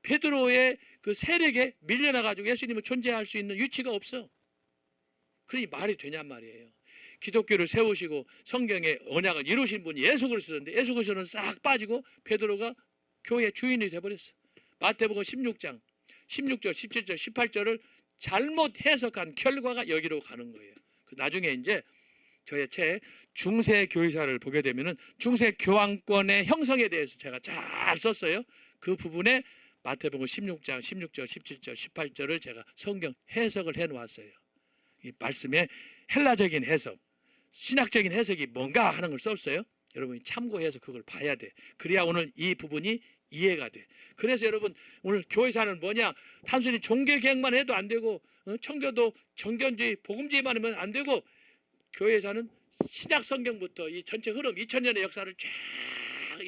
베드로의 그 세력에 밀려나가지고 예수님은 존재할 수 있는 위치가 없어. 그러니 말이 되냔 말이에요. 기독교를 세우시고 성경의 언약을 이루신 분이 예수 그리스도인데 예수 그리스도는 싹 빠지고 베드로가 교회 주인이 돼버렸어. 마태복음 16장 16절, 17절, 18절을 잘못 해석한 결과가 여기로 가는 거예요. 나중에 이제 저의 책 중세 교회사를 보게 되면은 중세 교황권의 형성에 대해서 제가 잘 썼어요. 그 부분에 마태복음 16장 16절, 17절, 18절을 제가 성경 해석을 해 놓았어요. 이 말씀의 헬라적인 해석, 신학적인 해석이 뭔가 하는 걸 썼어요. 여러분이 참고해서 그걸 봐야 돼. 그래야 오늘 이 부분이 이해가 돼. 그래서 여러분 오늘 교회사는 뭐냐? 단순히 종교개혁만 해도 안 되고 청교도 정견주의, 복음주의만 하면 안 되고 교회사는 신약 성경부터 이 전체 흐름 2000년의 역사를 쫙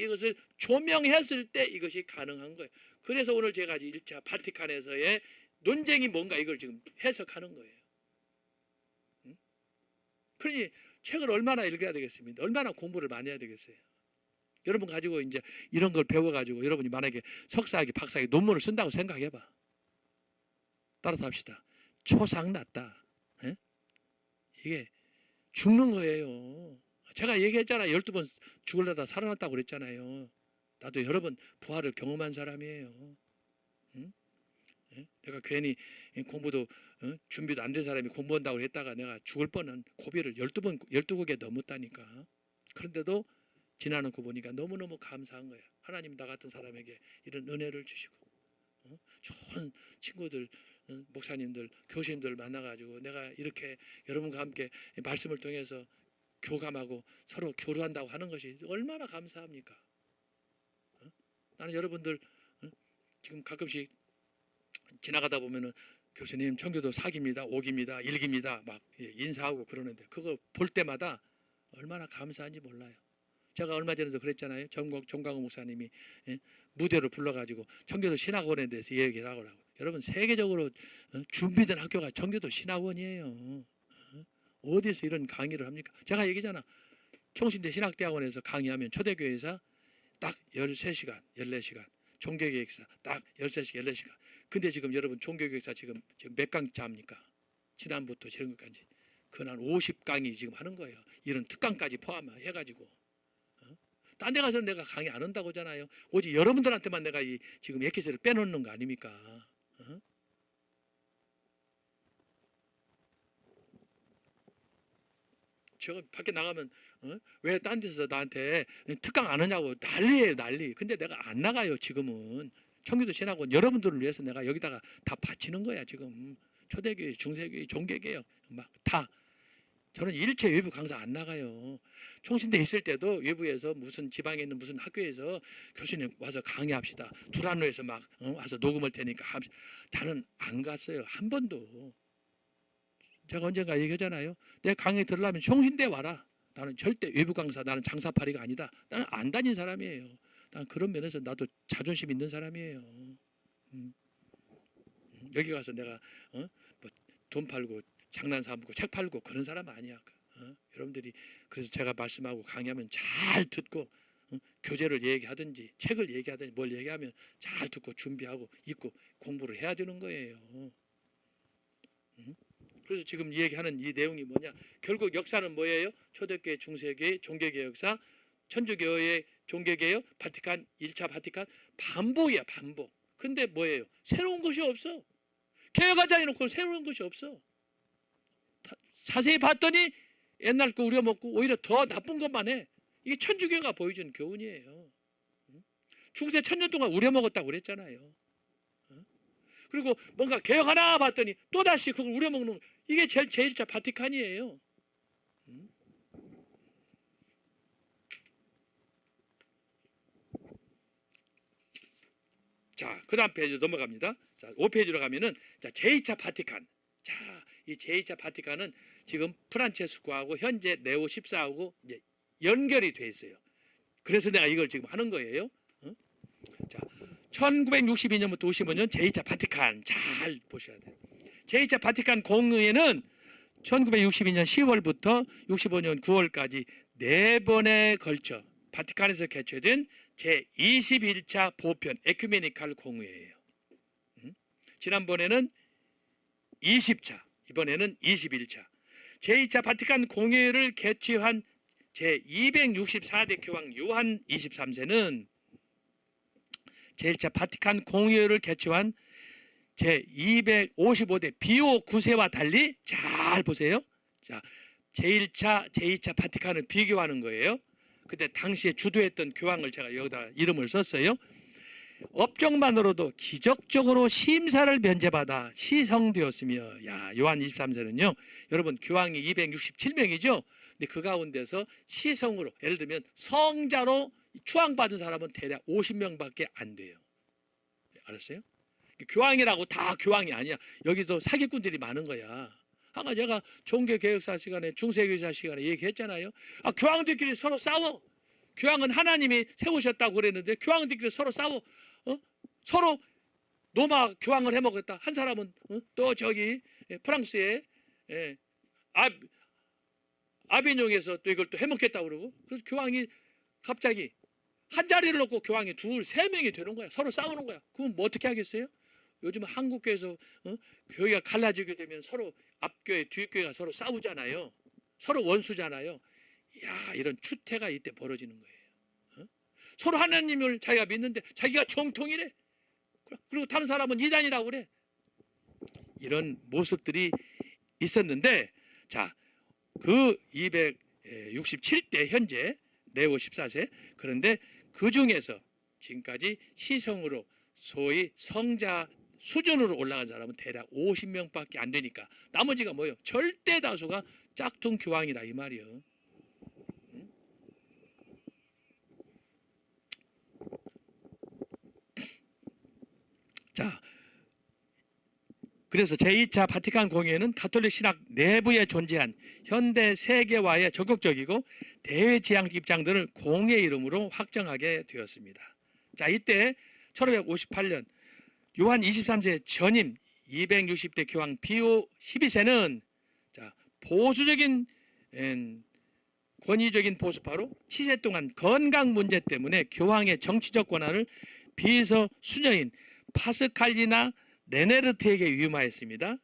이것을 조명했을 때 이것이 가능한 거예요. 그래서 오늘 제가 1차 바티칸에서의 논쟁이 뭔가 이걸 지금 해석하는 거예요. 그러니 책을 얼마나 읽어야 되겠습니까? 얼마나 공부를 많이 해야 되겠어요? 여러분 가지고 이제 이런 걸 배워가지고 여러분이 만약에 석사학위, 박사학위 논문을 쓴다고 생각해봐. 따라서 합시다. 초상났다. 에? 이게 죽는 거예요. 제가 얘기했잖아요. 12번 죽으려다 살아났다고 그랬잖아요. 나도 여러 번 부활을 경험한 사람이에요. 응? 예? 내가 괜히 공부도 준비도 안 된 사람이 공부한다고 했다가 내가 죽을 뻔한 고비를 12곡에 넘었다니까. 그런데도 지나놓고 보니까 너무너무 감사한 거야. 하나님 나 같은 사람에게 이런 은혜를 주시고 좋은 친구들, 목사님들, 교수님들 만나가지고 내가 이렇게 여러분과 함께 말씀을 통해서 교감하고 서로 교류한다고 하는 것이 얼마나 감사합니까? 나는 여러분들 지금 가끔씩 지나가다 보면은 교수님 청교도 4기입니다, 5기입니다, 1기입니다 막 인사하고 그러는데 그걸 볼 때마다 얼마나 감사한지 몰라요. 제가 얼마 전에도 그랬잖아요. 정광훈 목사님이 무대로 불러가지고 청교도 신학원에 대해서 얘기를 하더라고요. 여러분 세계적으로 준비된 학교가 청교도 신학원이에요. 어디서 이런 강의를 합니까? 제가 얘기잖아. 총신대 신학대학원에서 강의하면 초대교회에서 딱 13시간, 14시간, 종교교육사 딱 13시간, 14시간. 근데 지금 여러분 종교교육사 지금 몇 강째 합니까? 지난부터 지금까지 그날 50강이 지금 하는 거예요. 이런 특강까지 포함해가지고. 딴 데 가서는 내가 강의 안 한다고 하잖아요. 오직 여러분들한테만 내가 지금 에키스를 빼놓는 거 아닙니까? 저 밖에 나가면 왜 딴 데서 나한테 특강 안 하냐고 난리예요, 난리. 근데 내가 안 나가요. 지금은 청교도 신학원 여러분들을 위해서 내가 여기다가 다 바치는 거야. 지금 초대교회, 중세교회, 종교개혁 막 다. 저는 일체 외부 강사 안 나가요. 총신대 있을 때도 외부에서 무슨 지방에 있는 무슨 학교에서 교수님 와서 강의합시다. 두란노에서 막 와서 녹음할 테니까 합시다. 저는 안 갔어요. 한 번도. 제가 언젠가 얘기하잖아요. 내 강의 들으려면 총신대 와라. 나는 절대 외부 강사, 나는 장사파리가 아니다. 나는 안 다닌 사람이에요. 나는 그런 면에서 나도 자존심 있는 사람이에요. 여기 가서 내가 뭐 돈 팔고 장난 삼고 책 팔고 그런 사람 아니야. 여러분들이 그래서 제가 말씀하고 강의하면 잘 듣고 교재를 얘기하든지 책을 얘기하든지 뭘 얘기하면 잘 듣고 준비하고 읽고 공부를 해야 되는 거예요. 그래서 지금 얘기하는 이 내용이 뭐냐? 결국 역사는 뭐예요? 초대교회, 중세교회, 종교개혁 역사, 천주교의 종교개혁, 바티칸 1차 바티칸 반복이야, 반복. 근데 뭐예요? 새로운 것이 없어. 개혁하자 해놓고 새로운 것이 없어. 자세히 봤더니 옛날 거 우려먹고 오히려 더 나쁜 것만 해. 이게 천주교가 보여준 교훈이에요. 중세 1000년 동안 우려먹었다고 그랬잖아요. 그리고 뭔가 개혁하나 봤더니 또다시 그걸 우려먹는 이게 제1차 바티칸이에요. 자, 그 다음 페이지 넘어갑니다. 자, 5페이지로 가면은 자, 제2차 바티칸. 자, 이 제2차 바티칸은 지금 프란체스코하고 현재 네오 14하고 이제 연결이 돼 있어요. 그래서 내가 이걸 지금 하는 거예요. 자, 1962년부터 55년 제2차 바티칸 잘 보셔야 돼요. 제2차 바티칸 공의회는 1962년 10월부터 65년 9월까지 4번에 걸쳐 바티칸에서 개최된 제21차 보편 에큐메니칼 공의회예요. 지난번에는 20차, 이번에는 21차. 제2차 바티칸 공의회를 개최한 제264대 교황 요한 23세는 제1차 바티칸 공의회를 개최한 제255대 비오 9세와 달리 잘 보세요. 자, 제1차, 제2차 바티칸을 비교하는 거예요. 그때 당시에 주도했던 교황을 제가 여기다 이름을 썼어요. 업적만으로도 기적적으로 심사를 면제받아 시성되었으며, 야, 요한 23세는요, 여러분 교황이 267명이죠. 근데 그 가운데서 시성으로, 예를 들면 성자로 추앙받은 사람은 대략 50명밖에 안 돼요. 알았어요? 교황이라고 다 교황이 아니야. 여기도 사기꾼들이 많은 거야. 아까 제가 종교개혁사 시간에 중세교사 시간에 얘기했잖아요. 교황들끼리 서로 싸워. 교황은 하나님이 세우셨다고 그랬는데 교황들끼리 서로 싸워. 서로 로마 교황을 해먹었다. 한 사람은 또 저기 프랑스의 아비뇽에서 또 이걸 또 해먹겠다고 그러고, 그래서 교황이 갑자기 한 자리를 놓고 교황이 둘, 세 명이 되는 거야. 서로 싸우는 거야. 그럼 뭐 어떻게 하겠어요? 요즘 한국교회에서 교회가 갈라지게 되면 서로 앞교회, 뒷교회가 서로 싸우잖아요. 서로 원수잖아요. 야, 이런 추태가 이때 벌어지는 거예요. 서로 하나님을 자기가 믿는데 자기가 정통이래. 그리고 다른 사람은 이단이라고 그래. 이런 모습들이 있었는데, 자, 그 267대 현재 레오 14세, 그런데 그 중에서 지금까지 시성으로 소위 성자 수준으로 올라간 사람은 대략 50명밖에 안 되니까 나머지가 뭐예요? 절대 다수가 짝퉁 교황이다 이 말이요. 자, 그래서 제2차 바티칸 공회는 가톨릭 신학 내부에 존재한 현대 세계화에 적극적이고 대외지향 입장들을 공회 이름으로 확정하게 되었습니다. 자, 이때 1558년 요한 23세 전임 260대 교황 비오 12세는 자, 보수적인 권위적인 보수파로 7세 동안 건강 문제 때문에 교황의 정치적 권한을 비서 수녀인 파스칼리나 레네르트에게 위임하였습니다.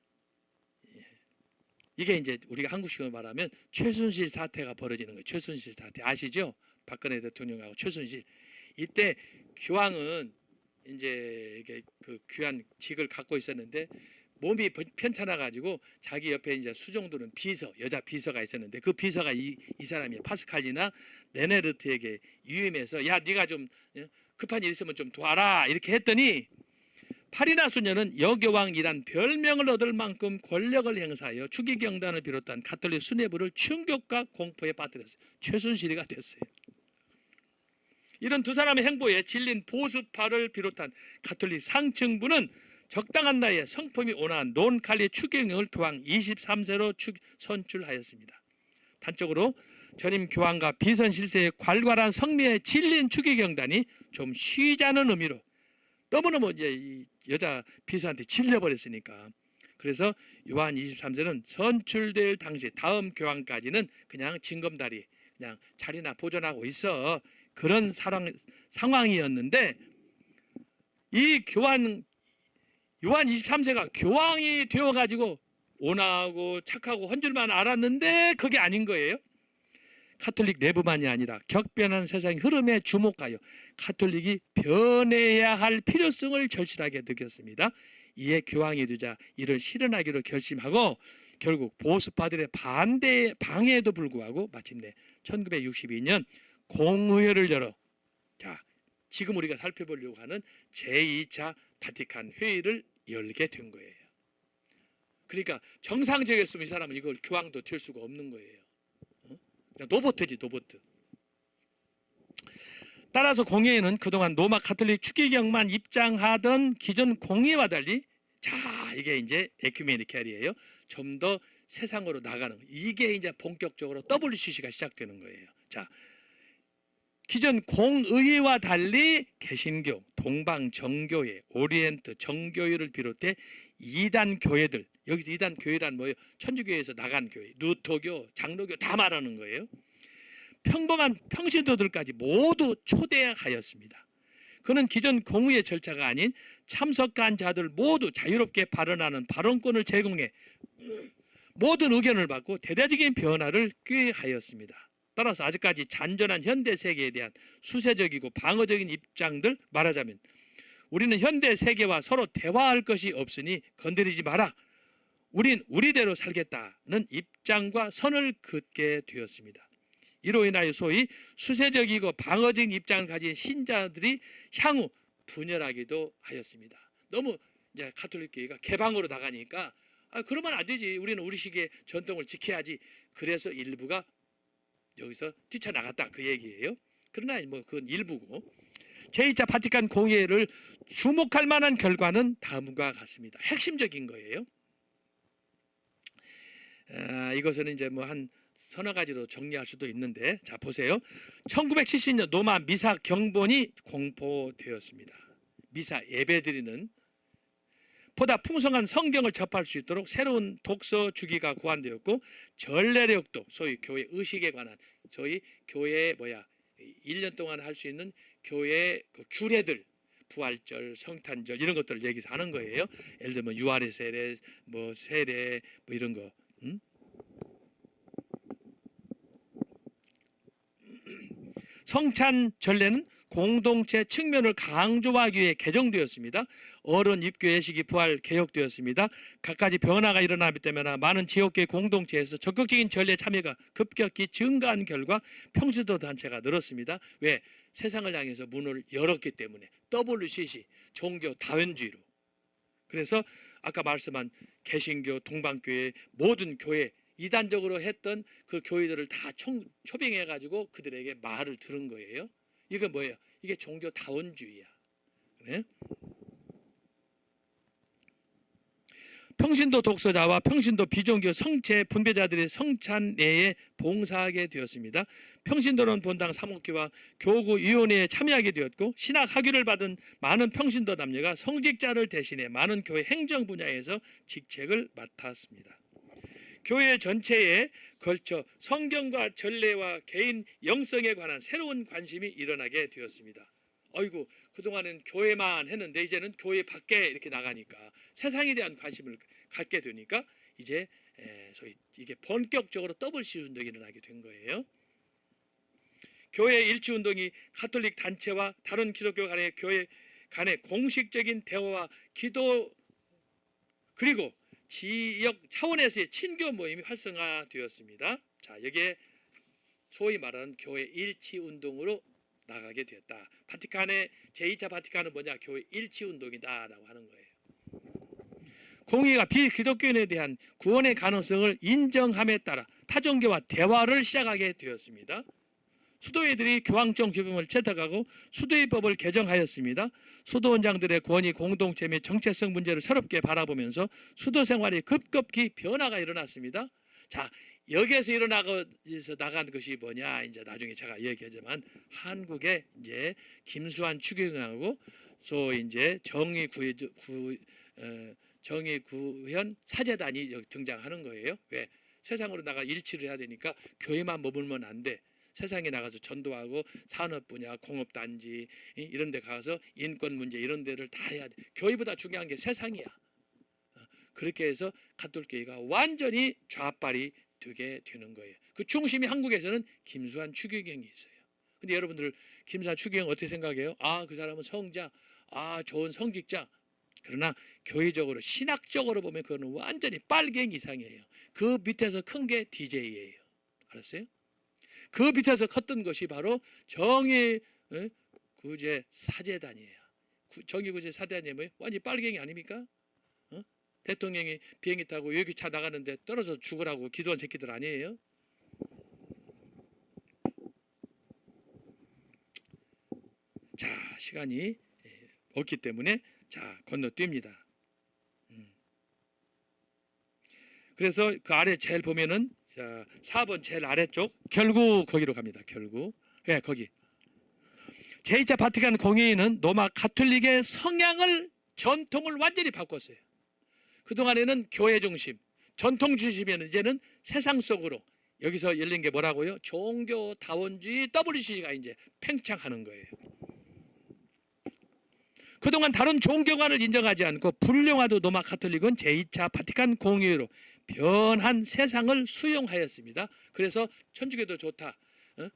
이게 이제 우리가 한국식으로 말하면 최순실 사태가 벌어지는 거예요. 최순실 사태 아시죠? 박근혜 대통령하고 최순실. 이때 교황은 이제 이게 그 귀한 직을 갖고 있었는데 몸이 편찮아 가지고 자기 옆에 이제 수종들은 비서, 여자 비서가 있었는데 그 비서가 이 사람이 파스칼리나 레네르트에게 위임해서 야, 네가 좀 급한 일 있으면 좀 도와라 이렇게 했더니 파리나 수녀는 여교황이란 별명을 얻을 만큼 권력을 행사하여 추기경단을 비롯한 가톨릭 수뇌부를 충격과 공포에 빠뜨렸어요. 최순실이가 됐어요. 이런 두 사람의 행보에 질린 보수파를 비롯한 가톨릭 상층부는 적당한 나이에 성품이 온화한 논칼리 추기경을 교황 23세로 선출하였습니다. 단적으로 전임 교황과 비선 실세의 괄괄한 성미에 질린 추기경단이 좀 쉬자는 의미로 너무너무 이제 이 여자 비서한테 질려버렸으니까, 그래서 요한 23세는 선출될 당시 다음 교황까지는 그냥 징검다리, 그냥 자리나 보존하고 있어, 그런 상황이었는데 이 요한 23세가 교황이 되어가지고 온화하고 착하고 헌 줄만 알았는데 그게 아닌 거예요. 가톨릭 내부만이 아니라 격변하는 세상의 흐름에 주목하여 가톨릭이 변해야 할 필요성을 절실하게 느꼈습니다. 이에 교황이 되자 이를 실현하기로 결심하고 결국 보수파들의 방해에도 불구하고 마침내 1962년 공의회를 열어, 자, 지금 우리가 살펴보려고 하는 제2차 바티칸 회의를 열게 된 거예요. 그러니까 정상적이었으면 이 사람은 이걸 교황도 될 수가 없는 거예요. 노보트지, 노보트. 따라서 공회에는 그동안 로마 가톨릭 추기경만 입장하던 기존 공회와 달리, 자, 이게 이제 에큐메니칼이에요. 좀 더 세상으로 나가는, 이게 이제 본격적으로 WCC가 시작되는 거예요. 자, 기존 공의회와 달리 개신교, 동방정교회, 오리엔트 정교회를 비롯해 이단 교회들, 여기서 이단 교회란 뭐예요? 천주교회에서 나간 교회, 루터교, 장로교 다 말하는 거예요. 평범한 평신도들까지 모두 초대하였습니다. 그는 기존 공의회 절차가 아닌 참석한 자들 모두 자유롭게 발언하는 발언권을 제공해 모든 의견을 받고 대대적인 변화를 꾀하였습니다. 따라서 아직까지 잔존한 현대 세계에 대한 수세적이고 방어적인 입장들, 말하자면 우리는 현대 세계와 서로 대화할 것이 없으니 건드리지 마라, 우린 우리대로 살겠다는 입장과 선을 긋게 되었습니다. 이로 인하여 소위 수세적이고 방어적인 입장을 가진 신자들이 향후 분열하기도 하였습니다. 너무 이제 가톨릭 교회가 개방으로 나가니까 그러면 안 되지, 우리는 우리식의 전통을 지켜야지, 그래서 일부가 여기서 뛰쳐나갔다, 그 얘기예요. 그러나 뭐 그건 일부고, 제2차 바티칸 공회를 주목할 만한 결과는 다음과 같습니다. 핵심적인 거예요. 이것은 이제 뭐 한 서너 가지로 정리할 수도 있는데, 자 보세요. 1970년 로마 미사 경본이 공포되었습니다. 미사 예배드리는 보다 풍성한 성경을 접할 수 있도록 새로운 독서 주기가 고안되었고, 전례력도 소위 교회 의식에 관한 저희 교회 1년 동안 할 수 있는 교회 그 규례들, 부활절, 성탄절 이런 것들을 얘기해서 하는 거예요. 예를 들면 유아래 세례, 세례 이런 거. 성찬 전례는 공동체 측면을 강조하기 위해 개정되었습니다. 어른 입교 예식이 부활 개혁되었습니다. 갖가지 변화가 일어나기 때문에 많은 지역교회 공동체에서 적극적인 전례 참여가 급격히 증가한 결과 평신도 단체가 늘었습니다. 왜? 세상을 향해서 문을 열었기 때문에. WCC, 종교 다원주의로. 그래서 아까 말씀한 개신교, 동방교회 모든 교회 이단적으로 했던 그 교회들을 다 초빙해가지고 그들에게 말을 들은 거예요. 이건 뭐예요? 이게 종교 다원주의야. 그래? 평신도 독서자와 평신도 비종교 성체 분배자들이 성찬 내에 봉사하게 되었습니다. 평신도는 본당 사목회와 교구위원회에 참여하게 되었고, 신학 학위를 받은 많은 평신도 남녀가 성직자를 대신해 많은 교회 행정 분야에서 직책을 맡았습니다. 교회 전체에 걸쳐 성경과 전례와 개인 영성에 관한 새로운 관심이 일어나게 되었습니다. 아이고, 그동안은 교회만 했는데 이제는 교회 밖에 이렇게 나가니까 세상에 대한 관심을 갖게 되니까 이제 소위 이게 본격적으로 WC 운동이 일어나게 된 거예요. 교회 일치 운동이 가톨릭 단체와 다른 기독교 간의 교회 간의 공식적인 대화와 기도 그리고 지역 차원에서의 친교 모임이 활성화되었습니다. 자, 여기에 소위 말하는 교회 일치 운동으로 나가게 되었다. 바티칸의 제2차 바티칸은 뭐냐? 교회 일치 운동이다라고 하는 거예요. 공의가 비기독교인에 대한 구원의 가능성을 인정함에 따라 타종교와 대화를 시작하게 되었습니다. 수도회들이 교황청 규범을 채택하고 수도회법을 개정하였습니다. 수도원장들의 권위, 공동체 및 정체성 문제를 새롭게 바라보면서 수도 생활이 급격히 변화가 일어났습니다. 자, 여기에서 나간 것이 뭐냐? 이제 나중에 제가 얘기하지만 한국의 이제 김수환 추경하고 또 이제 정의구현 사제단이 등장하는 거예요. 왜? 세상으로 나가 일치를 해야 되니까 교회만 머물면 안 돼. 세상에 나가서 전도하고 산업 분야, 공업단지 이런 데 가서 인권 문제 이런 데를 다 해야 돼. 교회보다 중요한 게 세상이야. 그렇게 해서 가톨교회가 완전히 좌빨이 되게 되는 거예요. 그 중심이 한국에서는 김수환 추기경이 있어요. 근데 여러분들 김수환 추기경 어떻게 생각해요? 아, 그 사람은 성자, 아, 좋은 성직자. 그러나 교회적으로 신학적으로 보면 그거는 완전히 빨갱이 이상이에요. 그 밑에서 큰 게 DJ예요. 알았어요? 그 밑에서 컸던 것이 바로 정의구제 사제단이에요. 정의구제 사제단이 뭐예요? 완전히 빨갱이 아닙니까? 대통령이 비행기 타고 외교차 나가는데 떨어져 죽으라고 기도한 새끼들 아니에요? 자, 시간이 없기 때문에 자, 건너뜁니다. 그래서 그 아래 제일 보면은 자, 4번 제일 아래쪽 결국 거기로 갑니다. 결국. 예, 거기. 제2차 바티칸 공회의는 로마 가톨릭의 성향을 전통을 완전히 바꿨어요. 그동안에는 교회 중심, 전통 중심이었는데 이제는 세상 속으로 여기서 열린 게 뭐라고요? 종교 다원주의 WCC가 이제 팽창하는 거예요. 그동안 다른 종교관을 인정하지 않고 불용하던 로마 가톨릭은 제2차 바티칸 공회의로 변한 세상을 수용하였습니다. 그래서 천주교도 좋다,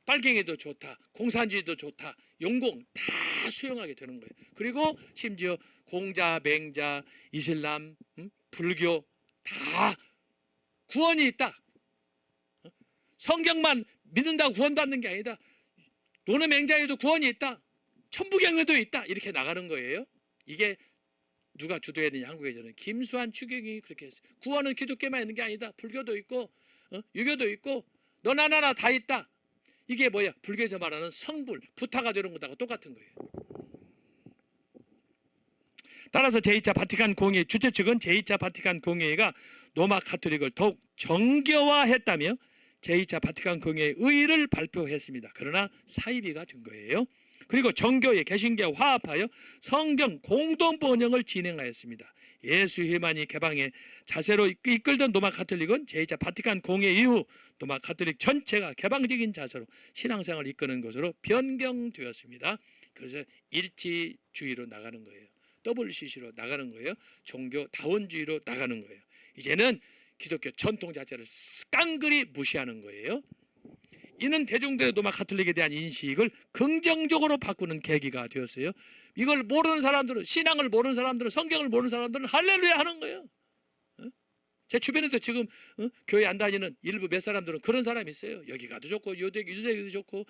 빨갱이도 좋다, 공산주의도 좋다, 용공 다 수용하게 되는 거예요. 그리고 심지어 공자, 맹자, 이슬람, 불교 다 구원이 있다. 성경만 믿는다고 구원받는 게 아니다. 논의 맹자에도 구원이 있다. 천부경에도 있다. 이렇게 나가는 거예요. 이게 누가 주도해야 되냐? 한국에서는 김수환 추경이 그렇게 했어요. 구원은 기독교만 있는 게 아니다. 불교도 있고 유교도 있고 너나 나나 다 있다. 이게 뭐야? 불교에서 말하는 성불, 부타가 되는 것하고 똑같은 거예요. 따라서 제2차 바티칸 공회의 주최 측은 제2차 바티칸 공회의가 로마 가톨릭을 더욱 정교화했다며 제2차 바티칸 공회의 의의를 발표했습니다. 그러나 사이비가 된 거예요. 그리고 정교회, 개신교와 화합하여 성경 공동 번역을 진행하였습니다. 예수 회만이 개방의 자세로 이끌던 로마 가톨릭은 제2차 바티칸 공회 이후 로마 가톨릭 전체가 개방적인 자세로 신앙생활을 이끄는 것으로 변경되었습니다. 그래서 일치주의로 나가는 거예요. WCC로 나가는 거예요. 종교 다원주의로 나가는 거예요. 이제는 기독교 전통 자체를 깡그리 무시하는 거예요. 이는 대중들의 로마 가톨릭에 대한 인식을 긍정적으로 바꾸는 계기가 되었어요. 이걸 모르는 사람들은, 신앙을 모르는 사람들은, 성경을 모르는 사람들은 할렐루야 하는 거예요. 제 주변에도 지금 교회 안 다니는 일부 몇 사람들은 그런 사람이 있어요. 여기 가도 좋고 유대교도 좋고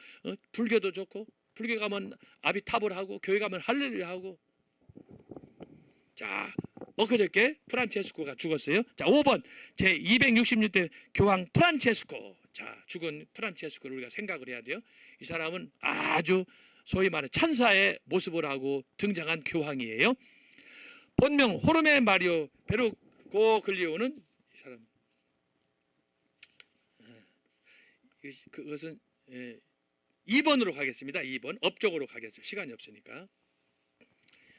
불교도 좋고, 불교 가면 아비타불 하고 교회 가면 할렐루야 하고. 자, 엊그저께 프란체스코가 죽었어요. 자, 5번 제266대 교황 프란체스코. 자, 죽은 프란체스코를 우리가 생각을 해야 돼요. 이 사람은 아주 소위 말해 천사의 모습을 하고 등장한 교황이에요. 본명 호르메 마리오 베르고글리오는 이 사람, 그것은 2번으로 가겠습니다. 2번 업적으로 가겠습니다. 시간이 없으니까.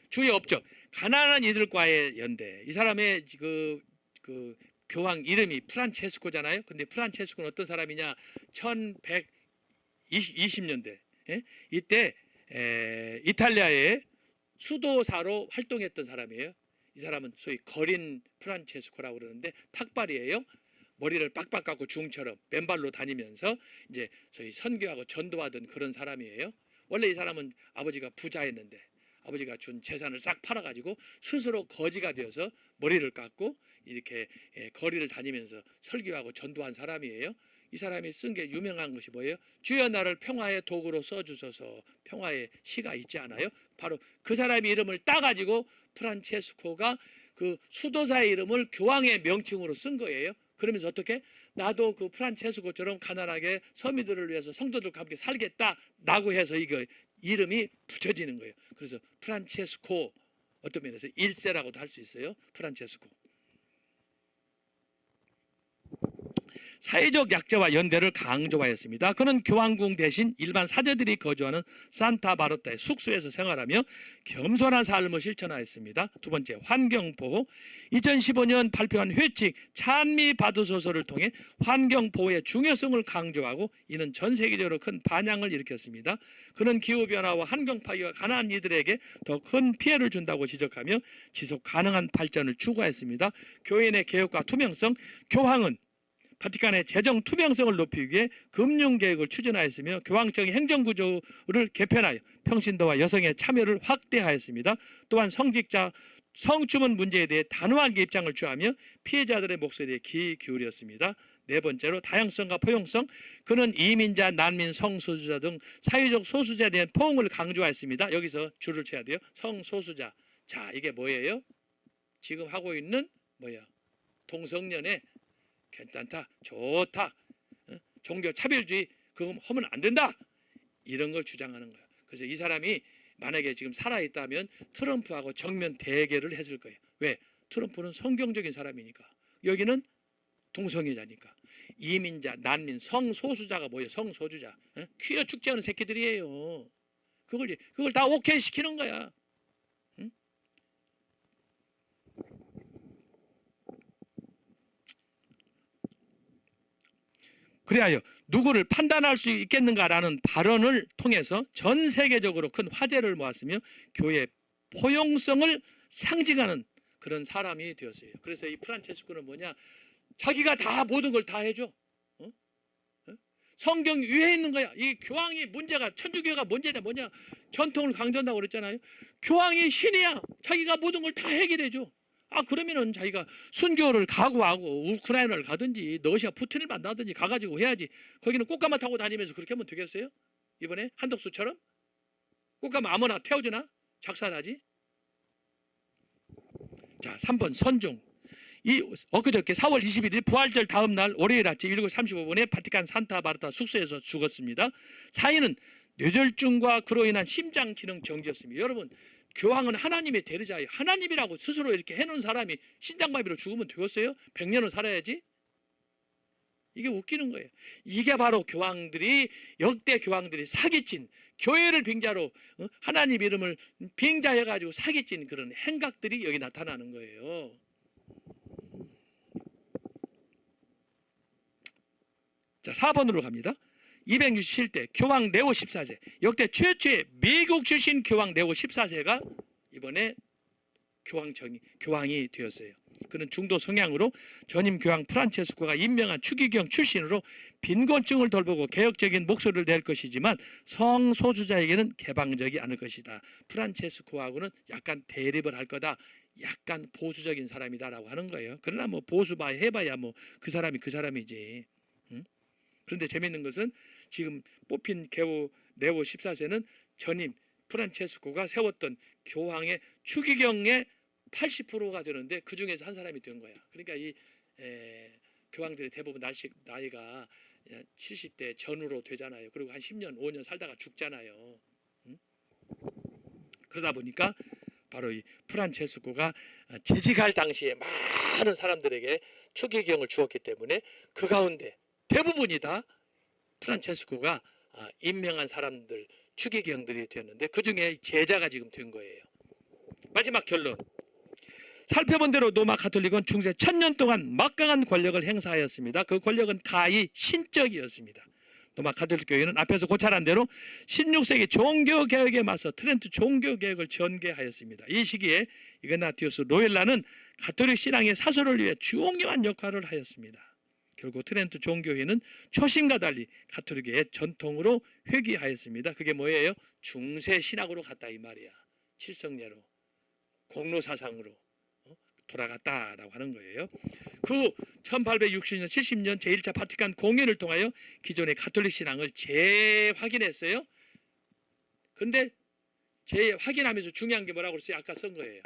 주의 업적, 가난한 이들과의 연대. 이 사람의 그 교황 이름이 프란체스코잖아요. 근데 프란체스코는 어떤 사람이냐? 1120년대 이때 이탈리아의 수도사로 활동했던 사람이에요. 이 사람은 소위 거린 프란체스코라고 그러는데 탁발이에요. 머리를 빡빡 깎고 중처럼 맨발로 다니면서 이제 소위 선교하고 전도하던 그런 사람이에요. 원래 이 사람은 아버지가 부자였는데 아버지가 준 재산을 싹 팔아가지고 스스로 거지가 되어서 머리를 깎고 이렇게 거리를 다니면서 설교하고 전도한 사람이에요. 이 사람이 쓴 게 유명한 것이 뭐예요? 주여 나를 평화의 도구로 써주소서. 평화의 시가 있지 않아요? 바로 그 사람의 이름을 따가지고 프란체스코가 그 수도사의 이름을 교황의 명칭으로 쓴 거예요. 그러면서 어떻게? 나도 그 프란체스코처럼 가난하게 서민들을 위해서 성도들과 함께 살겠다라고 해서 이거 이름이 붙여지는 거예요. 그래서 프란체스코, 어떤 면에서 1세라고도 할 수 있어요. 프란체스코. 사회적 약자와 연대를 강조하였습니다. 그는 교황궁 대신 일반 사제들이 거주하는 산타 마르타의 숙소에서 생활하며 겸손한 삶을 실천하였습니다. 두 번째, 환경보호. 2015년 발표한 회칙 찬미 받으소서를 통해 환경보호의 중요성을 강조하고 이는 전 세계적으로 큰 반향을 일으켰습니다. 그는 기후변화와 환경파괴가 가난한 이들에게 더 큰 피해를 준다고 지적하며 지속 가능한 발전을 추구했습니다. 교회 내 개혁과 투명성. 교황은 바티칸의 재정 투명성을 높이기 위해 금융개혁을 추진하였으며 교황청의 행정구조를 개편하여 평신도와 여성의 참여를 확대하였습니다. 또한 성직자 성추문 문제에 대해 단호하게 입장을 취하며 피해자들의 목소리에 귀 기울였습니다. 네 번째로 다양성과 포용성. 그는 이민자, 난민, 성소수자 등 사회적 소수자에 대한 포용을 강조하였습니다. 여기서 줄을 쳐야 돼요. 성소수자. 자, 이게 뭐예요? 지금 하고 있는 뭐야? 동성연애 괜찮다, 좋다, 종교 차별주의 그거 하면 안 된다, 이런 걸 주장하는 거예요. 그래서 이 사람이 만약에 지금 살아있다면 트럼프하고 정면 대결을 했을 거예요. 왜? 트럼프는 성경적인 사람이니까, 여기는 동성애자니까. 이민자, 난민, 성소수자가 뭐예요? 성소수자, 퀴어 축제하는 새끼들이에요. 그걸 다 오케이 시키는 거야. 그리하여 누구를 판단할 수 있겠는가라는 발언을 통해서 전 세계적으로 큰 화제를 모았으며 교회의 포용성을 상징하는 그런 사람이 되었어요. 그래서 이 프란체스코는 뭐냐? 자기가 다 모든 걸 다 해줘. 성경 위에 있는 거야. 이 교황이 문제가, 천주교가 문제냐 뭐냐? 전통을 강조한다고 그랬잖아요. 교황이 신이야. 자기가 모든 걸 다 해결해줘. 그러면은 자기가 순교를 각오하고 우크라이나를 가든지 러시아 푸틴을 만나든지 가가지고 해야지. 거기는 꽃가마 타고 다니면서 그렇게 하면 되겠어요? 이번에 한덕수처럼 꽃가마 아무나 태워주나? 작살하지. 자, 3번 선종. 엊그저께 4월 21일 부활절 다음 날 월요일 아침 7시 35분에 바티칸 산타 마르타 숙소에서 죽었습니다. 사인은 뇌졸중과 그로 인한 심장 기능 정지였습니다. 여러분, 교황은 하나님의 대리자예요. 하나님이라고 스스로 이렇게 해놓은 사람이 심장마비로 죽으면 되겠어요? 100년을 살아야지. 이게 웃기는 거예요. 이게 바로 교황들이 역대 교황들이 사기친 교회를 빙자로 하나님 이름을 빙자해 가지고 사기친 그런 행각들이 여기 나타나는 거예요. 자, 4번으로 갑니다. 267대 교황 네오 14세, 역대 최초의 미국 출신 교황 네오 14세가 이번에 교황이 되었어요. 그는 중도 성향으로 전임 교황 프란체스코가 임명한 추기경 출신으로 빈곤층을 돌보고 개혁적인 목소리를 낼 것이지만 성소수자에게는 개방적이 않을 것이다. 프란체스코하고는 약간 대립을 할 거다. 약간 보수적인 사람이다라고 하는 거예요. 그러나 뭐 보수봐 해봐야 뭐 그 사람이지. 그런데 재밌는 것은 지금 뽑힌 네오 14세는 전임 프란체스코가 세웠던 교황의 추기경의 80%가 되는데 그 중에서 한 사람이 된 거야. 그러니까 이 교황들이 대부분 나이가 70대 전후로 되잖아요. 그리고 한 10년, 5년 살다가 죽잖아요. 그러다 보니까 바로 이 프란체스코가 재직할 당시에 많은 사람들에게 추기경을 주었기 때문에 그 가운데 대부분이 다 프란체스코가 임명한 사람들, 추기경들이 되었는데 그 중에 제자가 지금 된 거예요. 마지막 결론. 살펴본 대로 로마 가톨릭은 중세 1000년 동안 막강한 권력을 행사하였습니다. 그 권력은 가히 신적이었습니다. 로마 가톨릭 교회는 앞에서 고찰한 대로 16세기 종교개혁에 맞서 트렌트 종교개혁을 전개하였습니다. 이 시기에 이그나티우스 로엘라는 가톨릭 신앙의 사설을 위해 중요한 역할을 하였습니다. 결국 트렌트 종교회는 초심과 달리 가톨릭의 전통으로 회귀하였습니다. 그게 뭐예요? 중세 신학으로 갔다 이 말이야. 칠성례로, 공로 사상으로 돌아갔다라고 하는 거예요. 그 1860년, 70년 제1차 바티칸 공회를 통하여 기존의 가톨릭 신앙을 재확인했어요. 근데 재확인하면서 중요한 게 뭐라고 그랬어요? 아까 쓴 거예요.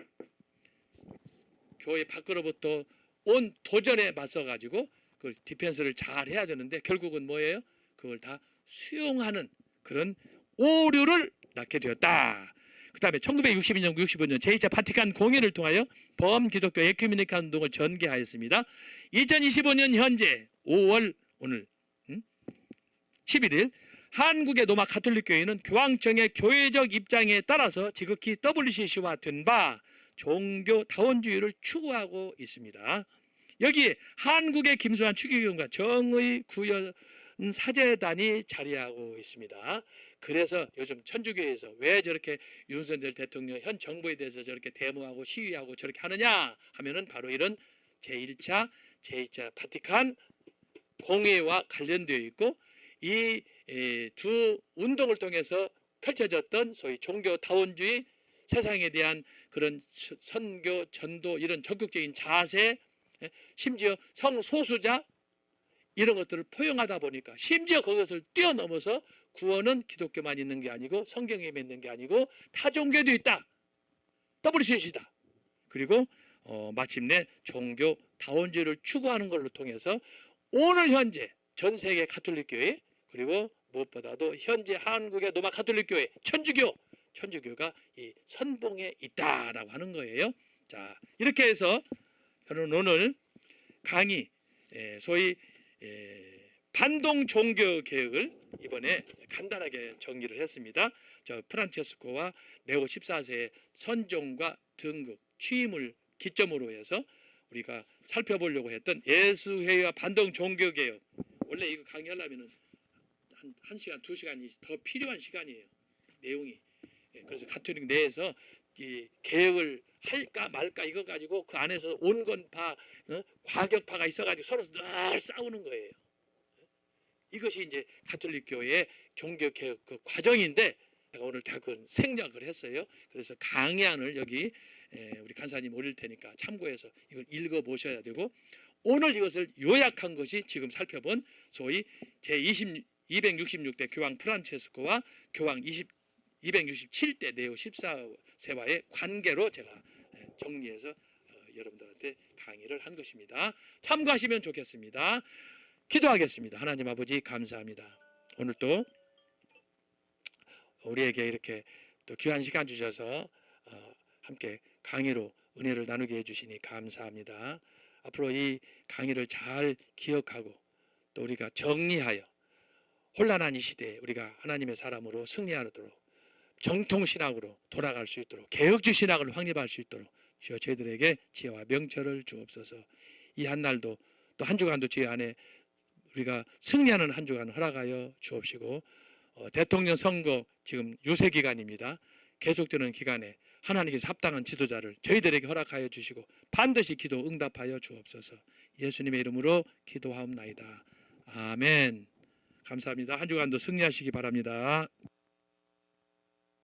교회 밖으로부터 온 도전에 맞서가지고 그 디펜스를 잘 해야 되는데 결국은 뭐예요? 그걸 다 수용하는 그런 오류를 낳게 되었다. 그 다음에 1962년, 65년 제2차 바티칸 공회를 통하여 범기독교 에큐메니카 운동을 전개하였습니다. 2025년 현재 5월 오늘 11일 한국의 로마 가톨릭 교회는 교황청의 교회적 입장에 따라서 지극히 WCC화된 바 종교다원주의를 추구하고 있습니다. 여기에 한국의 김수환 추기경과 정의 구현 사제단이 자리하고 있습니다. 그래서 요즘 천주교에서 왜 저렇게 윤석열 대통령 현 정부에 대해서 저렇게 데모하고 시위하고 저렇게 하느냐 하면은 바로 이런 제1차, 제2차 바티칸 공회와 관련되어 있고 이 두 운동을 통해서 펼쳐졌던 소위 종교다원주의 세상에 대한 그런 선교, 전도 이런 적극적인 자세 심지어 성소수자 이런 것들을 포용하다 보니까 심지어 그것을 뛰어넘어서 구원은 기독교만 있는 게 아니고 성경에 있는 게 아니고 타 종교도 있다. WCC다. 그리고 마침내 종교 다원주의를 추구하는 걸로 통해서 오늘 현재 전 세계 가톨릭 교회 그리고 무엇보다도 현재 한국의 로마 가톨릭 교회 천주교가 이 선봉에 있다라고 하는 거예요. 자, 이렇게 해서 저는 오늘 강의 소위 반동 종교 개혁을 이번에 간단하게 정리를 했습니다. 저 프란체스코와 네오 14세의 선종과 등극 취임을 기점으로 해서 우리가 살펴보려고 했던 예수회와 반동 종교 개혁. 원래 이거 강의하려면은 한 시간, 2시간이 더 필요한 시간이에요. 내용이. 그래서 가톨릭 내에서 이 개혁을 할까 말까 이거 가지고 그 안에서 온건파 과격파가 있어가지고 서로 늘 싸우는 거예요. 이것이 이제 가톨릭 교회의 종교 개혁 그 과정인데 제가 오늘 다 그 생략을 했어요. 그래서 강의안을 여기 우리 간사님 올릴 테니까 참고해서 이걸 읽어 보셔야 되고 오늘 이것을 요약한 것이 지금 살펴본 소위 제266대 교황 프란체스코와 교황 267대 네오 14세와의 관계로 제가 정리해서 여러분들한테 강의를 한 것입니다. 참고하시면 좋겠습니다. 기도하겠습니다. 하나님 아버지 감사합니다. 오늘 또 우리에게 이렇게 또 귀한 시간 주셔서 함께 강의로 은혜를 나누게 해주시니 감사합니다. 앞으로 이 강의를 잘 기억하고 또 우리가 정리하여 혼란한 이 시대에 우리가 하나님의 사람으로 승리하도록 정통신학으로 돌아갈 수 있도록 개혁주 신학을 확립할 수 있도록 주여 저희들에게 지혜와 명철을 주옵소서. 이 한날도 또 한 주간도 주의 안에 우리가 승리하는 한 주간 허락하여 주옵시고 대통령 선거 지금 유세 기간입니다. 계속되는 기간에 하나님께서 합당한 지도자를 저희들에게 허락하여 주시고 반드시 기도 응답하여 주옵소서. 예수님의 이름으로 기도하옵나이다. 아멘. 감사합니다. 한 주간도 승리하시기 바랍니다.